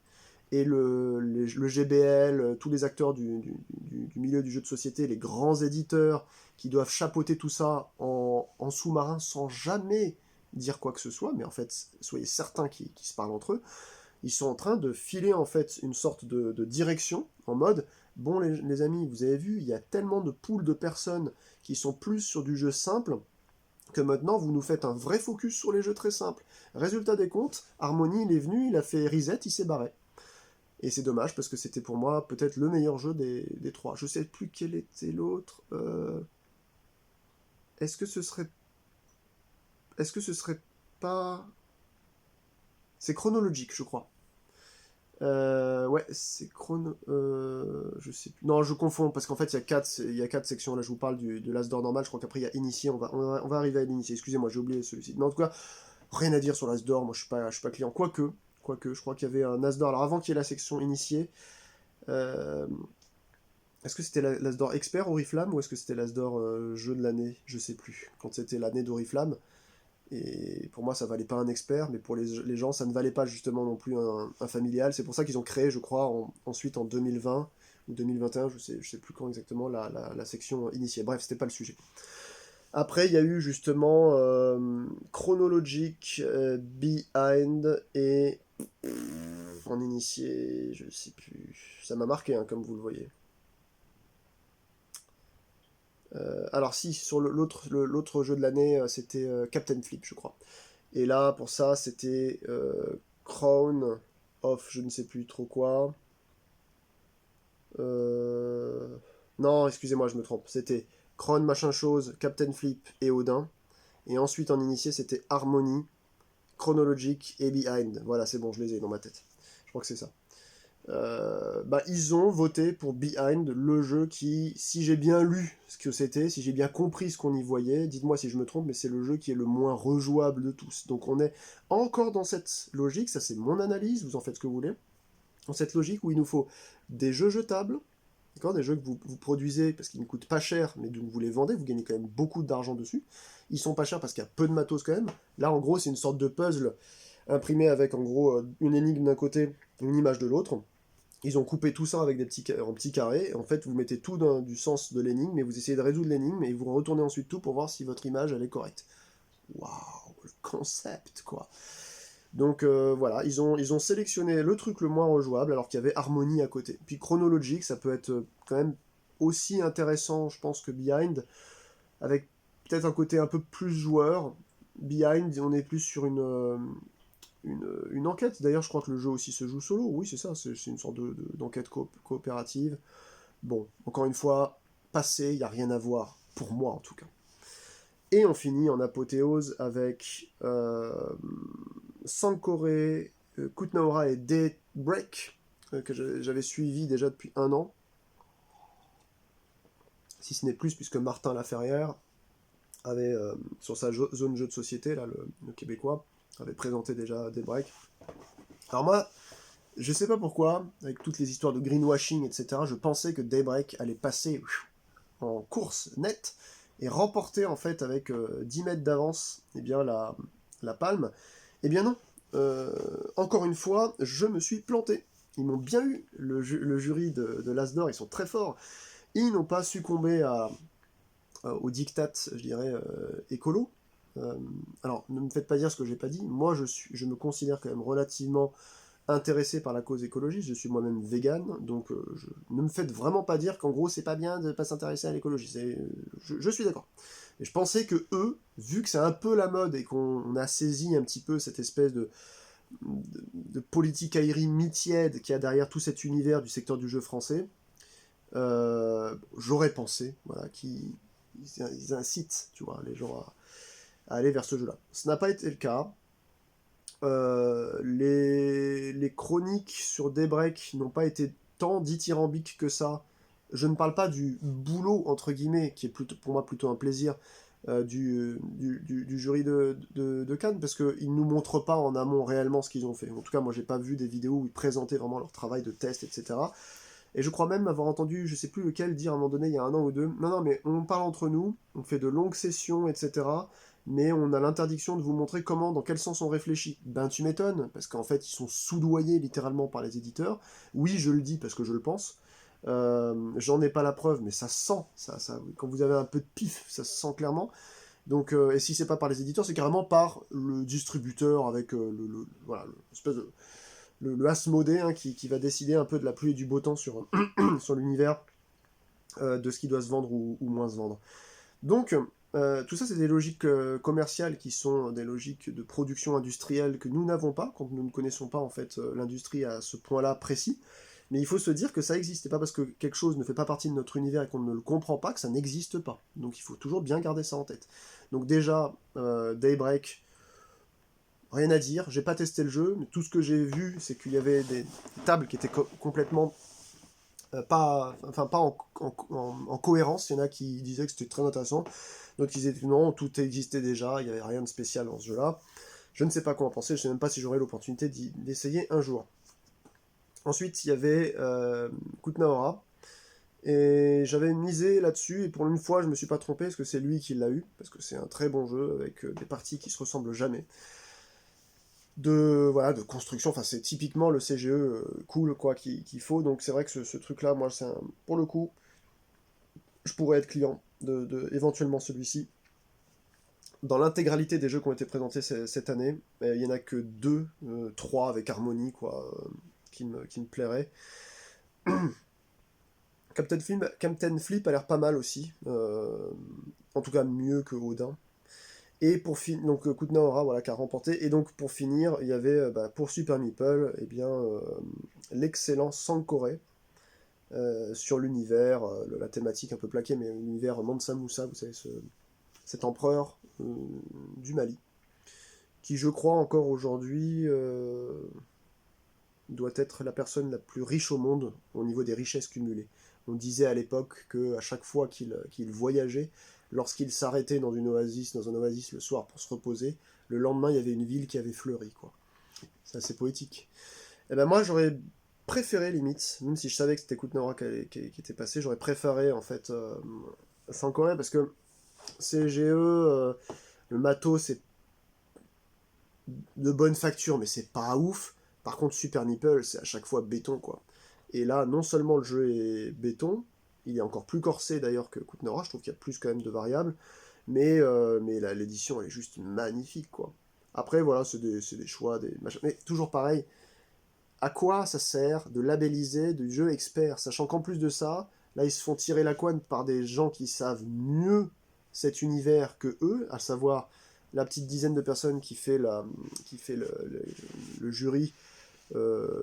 Et le GBL, tous les acteurs du milieu du jeu de société, les grands éditeurs qui doivent chapeauter tout ça en sous-marin sans jamais dire quoi que ce soit, mais en fait, soyez certains qu'ils se parlent entre eux, ils sont en train de filer en fait une sorte de direction en mode bon les amis, vous avez vu, il y a tellement de poules de personnes qui sont plus sur du jeu simple que maintenant vous nous faites un vrai focus sur les jeux très simples. Résultat des comptes, Harmony il est venu, il a fait reset, il s'est barré. Et c'est dommage parce que c'était pour moi peut-être le meilleur jeu des trois. Je sais plus quel était l'autre. Est-ce que ce serait pas C'est chronologique, je crois. Ouais, c'est je sais plus. Non, je confonds, parce qu'en fait, il y a quatre sections. Là, je vous parle de l'As d'or normal. Je crois qu'après, il y a initié. On va arriver à l'initié. Excusez-moi, j'ai oublié celui-ci. Mais en tout cas, rien à dire sur l'As d'or. Moi, je suis pas client. Quoique, je crois qu'il y avait un As d'or. Alors, avant qu'il y ait la section initiée, euh, est-ce que c'était l'As d'or expert Oriflamme ou est-ce que c'était l'As d'or jeu de l'année? Je sais plus. Quand c'était l'année d'Oriflamme. Et pour moi, ça valait pas un expert, mais pour les gens, ça ne valait pas justement non plus un familial. C'est pour ça qu'ils ont créé, je crois, ensuite en 2020 ou 2021, je sais plus quand exactement, la section initiée. Bref, c'était pas le sujet. Après, il y a eu justement Chronologic, Behind et en initié, je sais plus. Ça m'a marqué, hein, comme vous le voyez. Alors si, sur l'autre jeu de l'année, c'était Captain Flip, je crois. Et là, pour ça, c'était Crown of je ne sais plus trop quoi. Euh, Non, excusez-moi, je me trompe. C'était Crown machin chose, Captain Flip et Odin. Et ensuite, en initié, c'était Harmony, Chronologic et Behind. Voilà, c'est bon, je les ai dans ma tête. Je crois que c'est ça. Bah, ils ont voté pour Behind, le jeu qui, si j'ai bien lu ce que c'était, si j'ai bien compris ce qu'on y voyait, dites-moi si je me trompe, mais c'est le jeu qui est le moins rejouable de tous. Donc on est encore dans cette logique, ça c'est mon analyse, vous en faites ce que vous voulez, dans cette logique où il nous faut des jeux jetables, d'accord, des jeux que vous produisez parce qu'ils ne coûtent pas cher, mais donc vous les vendez, vous gagnez quand même beaucoup d'argent dessus. Ils sont pas chers parce qu'il y a peu de matos quand même. Là en gros c'est une sorte de puzzle imprimé avec en gros une énigme d'un côté, une image de l'autre. Ils ont coupé tout ça avec en petits carrés. En fait, vous mettez tout dans du sens de l'énigme et vous essayez de résoudre l'énigme et vous retournez ensuite tout pour voir si votre image elle est correcte. Waouh, le concept quoi. Donc voilà, ils ont sélectionné le truc le moins rejouable alors qu'il y avait Harmony à côté. Puis chronologique, ça peut être quand même aussi intéressant, je pense, que Behind, avec peut-être un côté un peu plus joueur. Behind, on est plus sur une enquête. D'ailleurs, je crois que le jeu aussi se joue solo. Oui, c'est ça, c'est une sorte d'enquête coopérative. Bon, encore une fois, passé, il n'y a rien à voir, pour moi en tout cas. Et on finit en apothéose avec Sankore, Kutnaora et Daybreak, que j'avais suivi déjà depuis un an, si ce n'est plus, puisque Martin Laferrière avait, sur sa zone jeu de société, là, le québécois, avait présenté déjà Daybreak. Alors moi, je sais pas pourquoi, avec toutes les histoires de greenwashing, etc., je pensais que Daybreak allait passer en course nette et remporter en fait avec 10 mètres d'avance eh bien, la palme. Eh bien non, encore une fois, je me suis planté. Ils m'ont bien eu, le jury de l'As d'Or, ils sont très forts. Ils n'ont pas succombé au diktat, je dirais, écolo. Euh, alors, ne me faites pas dire ce que j'ai pas dit. Moi, je me considère quand même relativement intéressé par la cause écologiste, je suis moi-même vegan, donc ne me faites vraiment pas dire qu'en gros c'est pas bien de pas s'intéresser à l'écologie, je suis d'accord. Et je pensais que eux, vu que c'est un peu la mode et qu'on a saisi un petit peu cette espèce de politique aérie mi-tiède qu'il y a derrière tout cet univers du secteur du jeu français, j'aurais pensé voilà, qu'ils incitent tu vois, les gens à aller vers ce jeu-là. Ce n'a pas été le cas. Les chroniques sur Daybreak n'ont pas été tant dithyrambiques que ça. Je ne parle pas du boulot, entre guillemets, qui est plutôt, pour moi plutôt un plaisir, du jury de Cannes, parce qu'ils ne nous montrent pas en amont réellement ce qu'ils ont fait. En tout cas, moi, j'ai pas vu des vidéos où ils présentaient vraiment leur travail de test, etc. Et je crois même avoir entendu, je sais plus lequel, dire à un moment donné, il y a un an ou deux, non, non, mais on parle entre nous, on fait de longues sessions, etc. Mais on a l'interdiction de vous montrer comment, dans quel sens on réfléchit. Ben tu m'étonnes, parce qu'en fait, ils sont soudoyés littéralement par les éditeurs. Oui, je le dis parce que je le pense. J'en ai pas la preuve, mais ça se sent. Quand vous avez un peu de pif, ça se sent clairement. Donc, et si c'est pas par les éditeurs, c'est carrément par le distributeur avec voilà, l'espèce de le Asmodée hein, qui va décider un peu de la pluie et du beau temps sur, sur l'univers de ce qui doit se vendre ou moins se vendre. Donc, tout ça, c'est des logiques commerciales qui sont des logiques de production industrielle que nous n'avons pas, quand nous ne connaissons pas en fait l'industrie à ce point-là précis. Mais il faut se dire que ça existe. C'est pas parce que quelque chose ne fait pas partie de notre univers et qu'on ne le comprend pas que ça n'existe pas. Donc il faut toujours bien garder ça en tête. Donc déjà, Daybreak, rien à dire, j'ai pas testé le jeu, mais tout ce que j'ai vu, c'est qu'il y avait des tables qui étaient complètement pas en cohérence. Il y en a qui disaient que c'était très intéressant, d'autres qui disaient que non, tout existait déjà, il n'y avait rien de spécial dans ce jeu-là. Je ne sais pas quoi en penser, je ne sais même pas si j'aurai l'opportunité d'essayer un jour. Ensuite, il y avait Kutnaora, et j'avais misé là-dessus, et pour une fois, je me suis pas trompé, parce que c'est lui qui l'a eu, parce que c'est un très bon jeu, avec des parties qui se ressemblent jamais. Voilà, de construction, enfin c'est typiquement le CGE cool quoi qu'il faut, donc c'est vrai que ce truc-là, moi, pour le coup, je pourrais être client éventuellement celui-ci. Dans l'intégralité des jeux qui ont été présentés cette année, il y en a que 2, 3 avec Harmony, quoi, qui me plairaient. Captain Flip a l'air pas mal aussi, en tout cas mieux que Odin. Et pour finir, donc Kutna Hora, voilà, qui a remporté. Et donc pour finir, il y avait pour Super Meeple, eh bien, l'excellent Sankore, sur l'univers, la thématique un peu plaquée, mais l'univers Mansa Musa, vous savez, cet empereur du Mali, qui je crois encore aujourd'hui doit être la personne la plus riche au monde au niveau des richesses cumulées. On disait à l'époque qu'à chaque fois qu'il voyageait, lorsqu'il s'arrêtait dans un oasis le soir pour se reposer, le lendemain il y avait une ville qui avait fleuri, quoi. C'est assez poétique. Et ben moi j'aurais préféré limite, même si je savais que c'était Kutnora qui était passé, j'aurais préféré en fait Sankore parce que CGE, le matos c'est de bonne facture, mais c'est pas ouf. Par contre, Super Nipple, c'est à chaque fois béton, quoi. Et là, non seulement le jeu est béton, il est encore plus corsé d'ailleurs que Kutnora, je trouve qu'il y a plus quand même de variables, mais l'édition elle est juste magnifique, quoi. Après, voilà, c'est des choix, des machins. Mais toujours pareil, à quoi ça sert de labelliser du jeu expert, sachant qu'en plus de ça, là, ils se font tirer la couenne par des gens qui savent mieux cet univers que eux, à savoir la petite dizaine de personnes qui fait le jury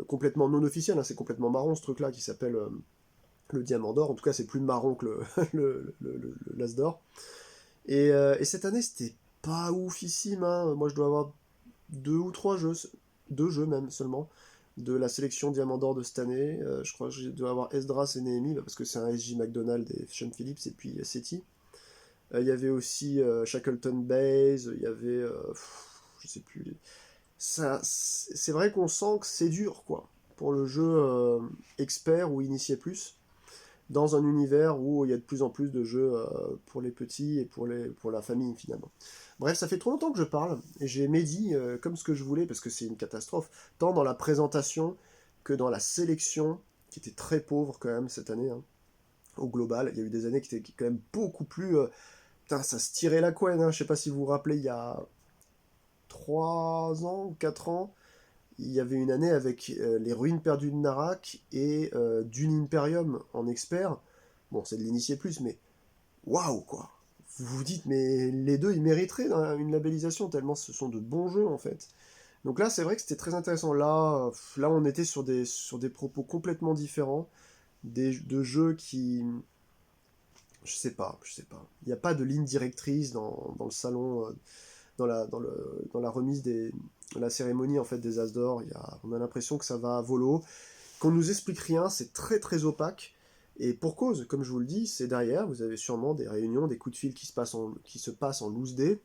complètement non officiel, hein, c'est complètement marron ce truc-là qui s'appelle le Diamant d'Or. En tout cas, c'est plus marron que l'As d'Or. Et cette année, c'était pas oufissime. Hein. Moi, je dois avoir 2 ou 3 jeux, 2 jeux même seulement, de la sélection Diamant d'Or de cette année. Je crois que je dois avoir Esdras et Néhémie, parce que c'est un SJ McDonald et Sean Phillips, et puis SETI. Il y avait aussi Shackleton Base, il y avait. Je sais plus. C'est vrai qu'on sent que c'est dur, quoi, pour le jeu expert ou initié plus, dans un univers où il y a de plus en plus de jeux pour les petits et pour la famille, finalement. Bref, ça fait trop longtemps que je parle, et j'ai médit comme ce que je voulais, parce que c'est une catastrophe, tant dans la présentation que dans la sélection, qui était très pauvre quand même cette année, hein, au global. Il y a eu des années qui étaient quand même beaucoup plus... putain, ça se tirait la couenne, hein. Je sais pas si vous vous rappelez, il y a 3 ans ou 4 ans, il y avait une année avec les ruines perdues de Narak et Dune Imperium en expert. Bon, c'est de l'initier plus, mais waouh, quoi. Vous vous dites, mais les deux, ils mériteraient une labellisation, tellement ce sont de bons jeux, en fait. Donc là, c'est vrai que c'était très intéressant. Là on était sur des propos complètement différents, de jeux qui... Je sais pas, je sais pas. Il n'y a pas de ligne directrice dans le salon, dans la remise de la cérémonie en fait des As d'Or. On a l'impression que ça va à volo, qu'on nous explique rien, c'est très très opaque. Et pour cause, comme je vous le dis, c'est derrière, vous avez sûrement des réunions, des coups de fil qui se passent en loose day,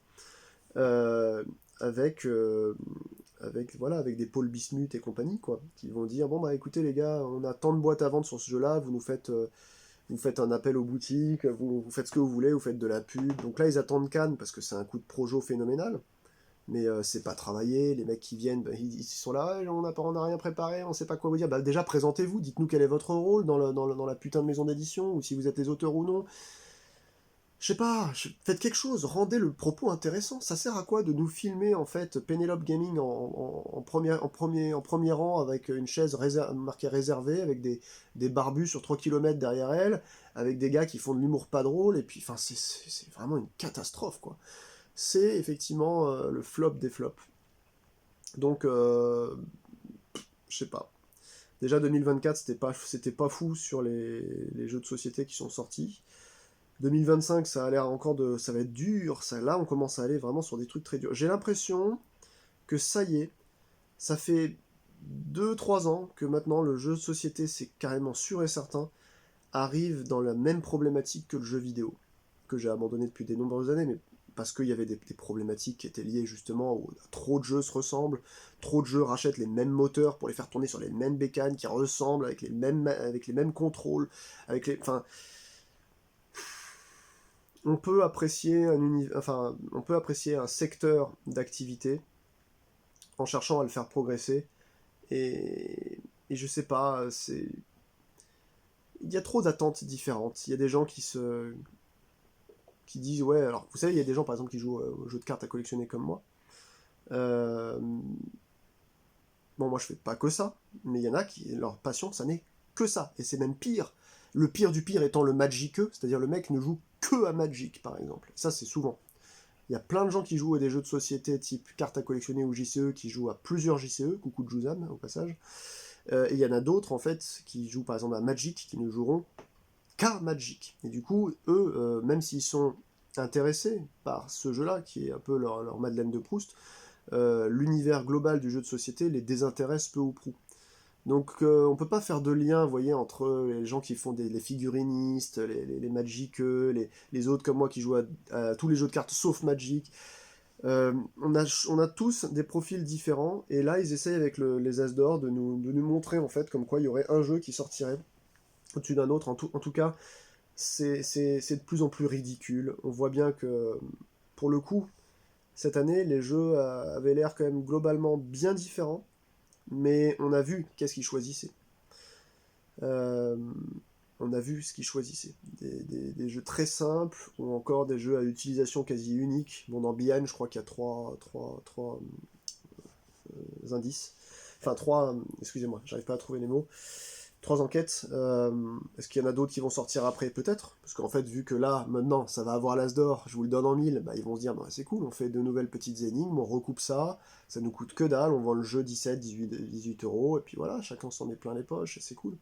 euh, avec, euh, avec des Paul Bismuth et compagnie, quoi, qui vont dire, bon bah écoutez les gars, on a tant de boîtes à vendre sur ce jeu-là, vous faites un appel aux boutiques, vous faites ce que vous voulez, vous faites de la pub. Donc là, ils attendent Cannes parce que c'est un coup de projo phénoménal. Mais c'est pas travaillé, les mecs qui viennent, bah, ils sont là, ouais, on n'a rien préparé, on sait pas quoi vous dire. Bah, déjà, présentez-vous, dites-nous quel est votre rôle dans la putain de maison d'édition, ou si vous êtes les auteurs ou non. Je sais pas, faites quelque chose, rendez le propos intéressant. Ça sert à quoi de nous filmer, en fait, Penelope Gaming en premier rang, avec une chaise marquée réservée, avec des barbus sur 3 km derrière elle, avec des gars qui font de l'humour pas drôle, et puis, enfin, c'est vraiment une catastrophe, quoi. C'est effectivement le flop des flops. Donc, je sais pas. Déjà 2024, c'était pas fou sur les jeux de société qui sont sortis. 2025, ça a l'air encore ça va être dur. Là, on commence à aller vraiment sur des trucs très durs. J'ai l'impression que ça y est, ça fait 2-3 ans que maintenant le jeu de société, c'est carrément sûr et certain, arrive dans la même problématique que le jeu vidéo, que j'ai abandonné depuis de nombreuses années, mais parce qu'il y avait des problématiques qui étaient liées justement où trop de jeux se ressemblent, trop de jeux rachètent les mêmes moteurs pour les faire tourner sur les mêmes bécanes qui ressemblent, avec les mêmes contrôles, enfin, on peut apprécier on peut apprécier un secteur d'activité en cherchant à le faire progresser, et je sais pas, il y a trop d'attentes différentes. Il y a des gens qui disent ouais, alors vous savez, il y a des gens par exemple qui jouent aux jeux de cartes à collectionner comme moi. Euh, bon, moi je fais pas que ça, mais il y en a qui, leur passion, ça n'est que ça, et c'est même pire. Le pire du pire étant le Magic-eux, c'est-à-dire le mec ne joue que à Magic par exemple. Ça c'est souvent. Il y a plein de gens qui jouent à des jeux de société type cartes à collectionner ou JCE qui jouent à plusieurs JCE, coucou de Juzan au passage. Et il y en a d'autres en fait qui jouent par exemple à Magic qui ne joueront qu'à Magic. Et du coup, eux, même s'ils sont intéressés par ce jeu-là, qui est un peu leur Madeleine de Proust, l'univers global du jeu de société les désintéresse peu ou prou. Donc on peut pas faire de lien, vous voyez, entre les gens qui font les figurinistes, les Magiqueux, les autres comme moi qui jouent à tous les jeux de cartes sauf Magic. On a tous des profils différents, et là ils essayent avec les As d'or de nous montrer en fait comme quoi il y aurait un jeu qui sortirait au-dessus d'un autre. En tout cas, c'est de plus en plus ridicule. On voit bien que, pour le coup, cette année, les jeux avaient l'air quand même globalement bien différents, mais on a vu qu'est-ce qu'ils choisissaient. Euh, on a vu ce qu'ils choisissaient. Des jeux très simples, ou encore des jeux à utilisation quasi unique. Bon, dans Bihan, je crois qu'il y a trois indices. Enfin, excusez-moi, j'arrive pas à trouver les mots. 3 enquêtes. Est-ce qu'il y en a d'autres qui vont sortir après? Peut-être. Parce qu'en fait, vu que là, maintenant, ça va avoir l'As d'or, je vous le donne en 1000, bah, ils vont se dire, bah, c'est cool, on fait de nouvelles petites énigmes, on recoupe ça nous coûte que dalle, on vend le jeu 17, 18 euros, et puis voilà, chacun s'en met plein les poches, et c'est cool.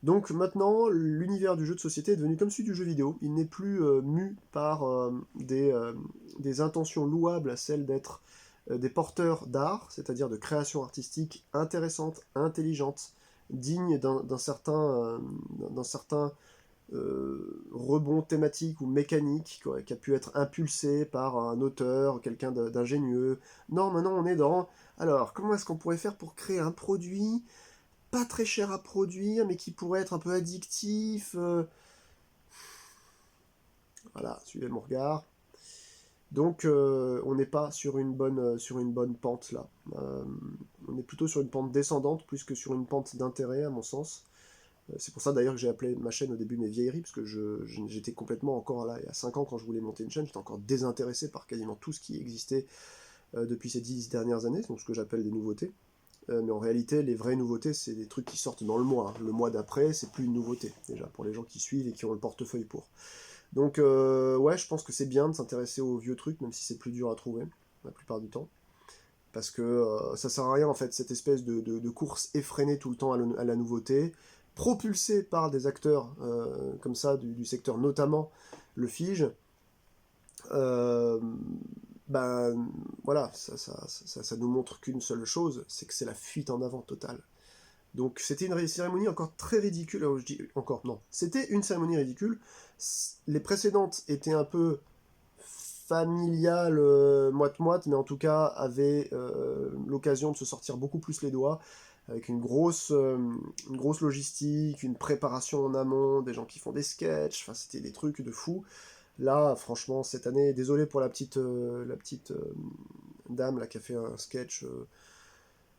Donc maintenant, l'univers du jeu de société est devenu comme celui du jeu vidéo. Il n'est plus mu par des intentions louables à celles d'être des porteurs d'art, c'est-à-dire de création artistique intéressante, intelligente, digne d'un certain rebond thématique ou mécanique qui a pu être impulsé par un auteur, quelqu'un d'ingénieux. Non, maintenant on est dans... Alors, comment est-ce qu'on pourrait faire pour créer un produit pas très cher à produire, mais qui pourrait être un peu addictif. Voilà, suivez mon regard. Donc on n'est pas sur une bonne pente là. On est plutôt sur une pente descendante plus que sur une pente d'intérêt à mon sens. C'est pour ça d'ailleurs que j'ai appelé ma chaîne au début mes vieilleries, parce que j'étais complètement encore là, il y a 5 ans quand je voulais monter une chaîne, j'étais encore désintéressé par quasiment tout ce qui existait depuis ces 10 dernières années, donc ce que j'appelle des nouveautés. Mais en réalité, les vraies nouveautés, c'est des trucs qui sortent dans le mois. Le mois d'après, c'est plus une nouveauté, déjà, pour les gens qui suivent et qui ont le portefeuille pour. Donc, ouais, je pense que c'est bien de s'intéresser aux vieux trucs, même si c'est plus dur à trouver, la plupart du temps. Parce que ça sert à rien, en fait, cette espèce de course effrénée tout le temps à la nouveauté, propulsée par des acteurs comme ça, du secteur, notamment le Fige. Euh, ben voilà, ça nous montre qu'une seule chose, c'est que c'est la fuite en avant totale. Donc c'était une cérémonie encore très ridicule. Alors, je dis encore non, c'était une cérémonie ridicule. Les précédentes étaient un peu familiales, moite-moite, mais en tout cas avaient l'occasion de se sortir beaucoup plus les doigts, avec une grosse logistique, une préparation en amont, des gens qui font des sketchs, enfin c'était des trucs de fou. Là, franchement, cette année, désolé pour la petite dame là qui a fait un sketch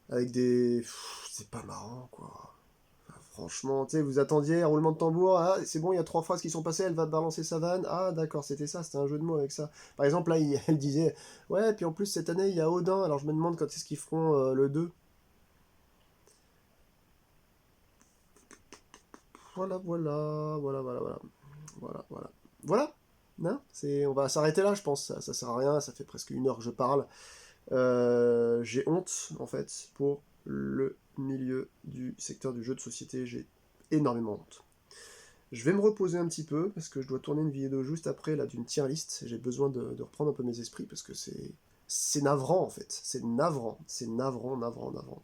avec des... C'est pas marrant, quoi. Enfin, franchement, tu sais, vous attendiez un roulement de tambour, ah, c'est bon, il y a 3 phrases qui sont passées, elle va balancer sa vanne, ah, d'accord, c'était ça, c'était un jeu de mots avec ça. Par exemple, là, elle disait, ouais, puis en plus, cette année, il y a Odin, alors je me demande quand est-ce qu'ils feront le 2. Voilà, voilà, voilà, voilà, voilà, voilà, voilà. Voilà, non, on va s'arrêter là, je pense, ça sert à rien, ça fait presque 1 heure que je parle. J'ai honte, en fait, pour le milieu du secteur du jeu de société. J'ai énormément honte. Je vais me reposer un petit peu, parce que je dois tourner une vidéo juste après, là, d'une tier list. J'ai besoin de reprendre un peu mes esprits, parce que c'est navrant en fait, c'est navrant, c'est navrant, navrant, navrant.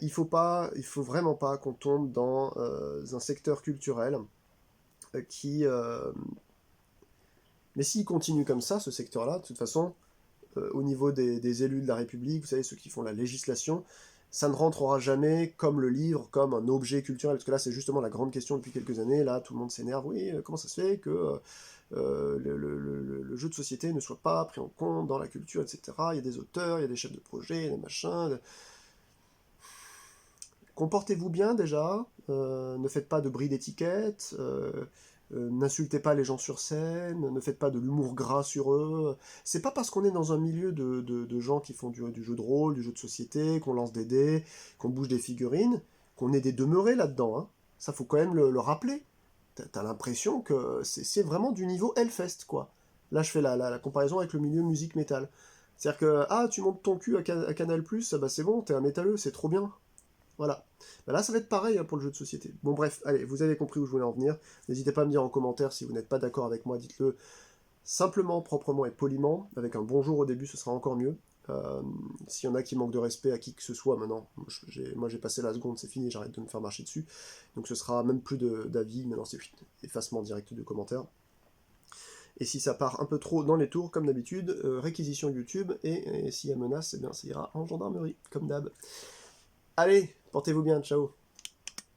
Il faut vraiment pas qu'on tombe dans un secteur culturel qui... Mais s'il continue comme ça, ce secteur-là, de toute façon, au niveau des élus de la République, vous savez, ceux qui font la législation, ça ne rentrera jamais comme le livre, comme un objet culturel, parce que là c'est justement la grande question depuis quelques années, là tout le monde s'énerve, oui, comment ça se fait que le jeu de société ne soit pas pris en compte dans la culture, etc. Il y a des auteurs, il y a des chefs de projet, il y a des machins... Comportez-vous bien déjà, ne faites pas de bris d'étiquette, n'insultez pas les gens sur scène, ne faites pas de l'humour gras sur eux. C'est pas parce qu'on est dans un milieu de gens qui font du jeu de rôle, du jeu de société, qu'on lance des dés, qu'on bouge des figurines, qu'on est des demeurés là-dedans. Hein. Ça, faut quand même le rappeler. T'as l'impression que c'est vraiment du niveau Hellfest, quoi. Là, je fais la comparaison avec le milieu musique-métal. C'est-à-dire que, ah, tu montes ton cul à Canal+, ah bah c'est bon, t'es un métalleux, c'est trop bien. Voilà. Bah là, ça va être pareil hein, pour le jeu de société. Bon, bref, allez, vous avez compris où je voulais en venir. N'hésitez pas à me dire en commentaire si vous n'êtes pas d'accord avec moi, dites-le simplement, proprement et poliment. Avec un bonjour au début, ce sera encore mieux. S'il y en a qui manquent de respect à qui que ce soit maintenant, moi j'ai passé la seconde, c'est fini, j'arrête de me faire marcher dessus. Donc ce sera même plus d'avis, maintenant c'est effacement direct de commentaires. Et si ça part un peu trop dans les tours, comme d'habitude, réquisition YouTube, et s'il y a menace, eh bien ça ira en gendarmerie, comme d'hab. Allez, portez-vous bien, ciao.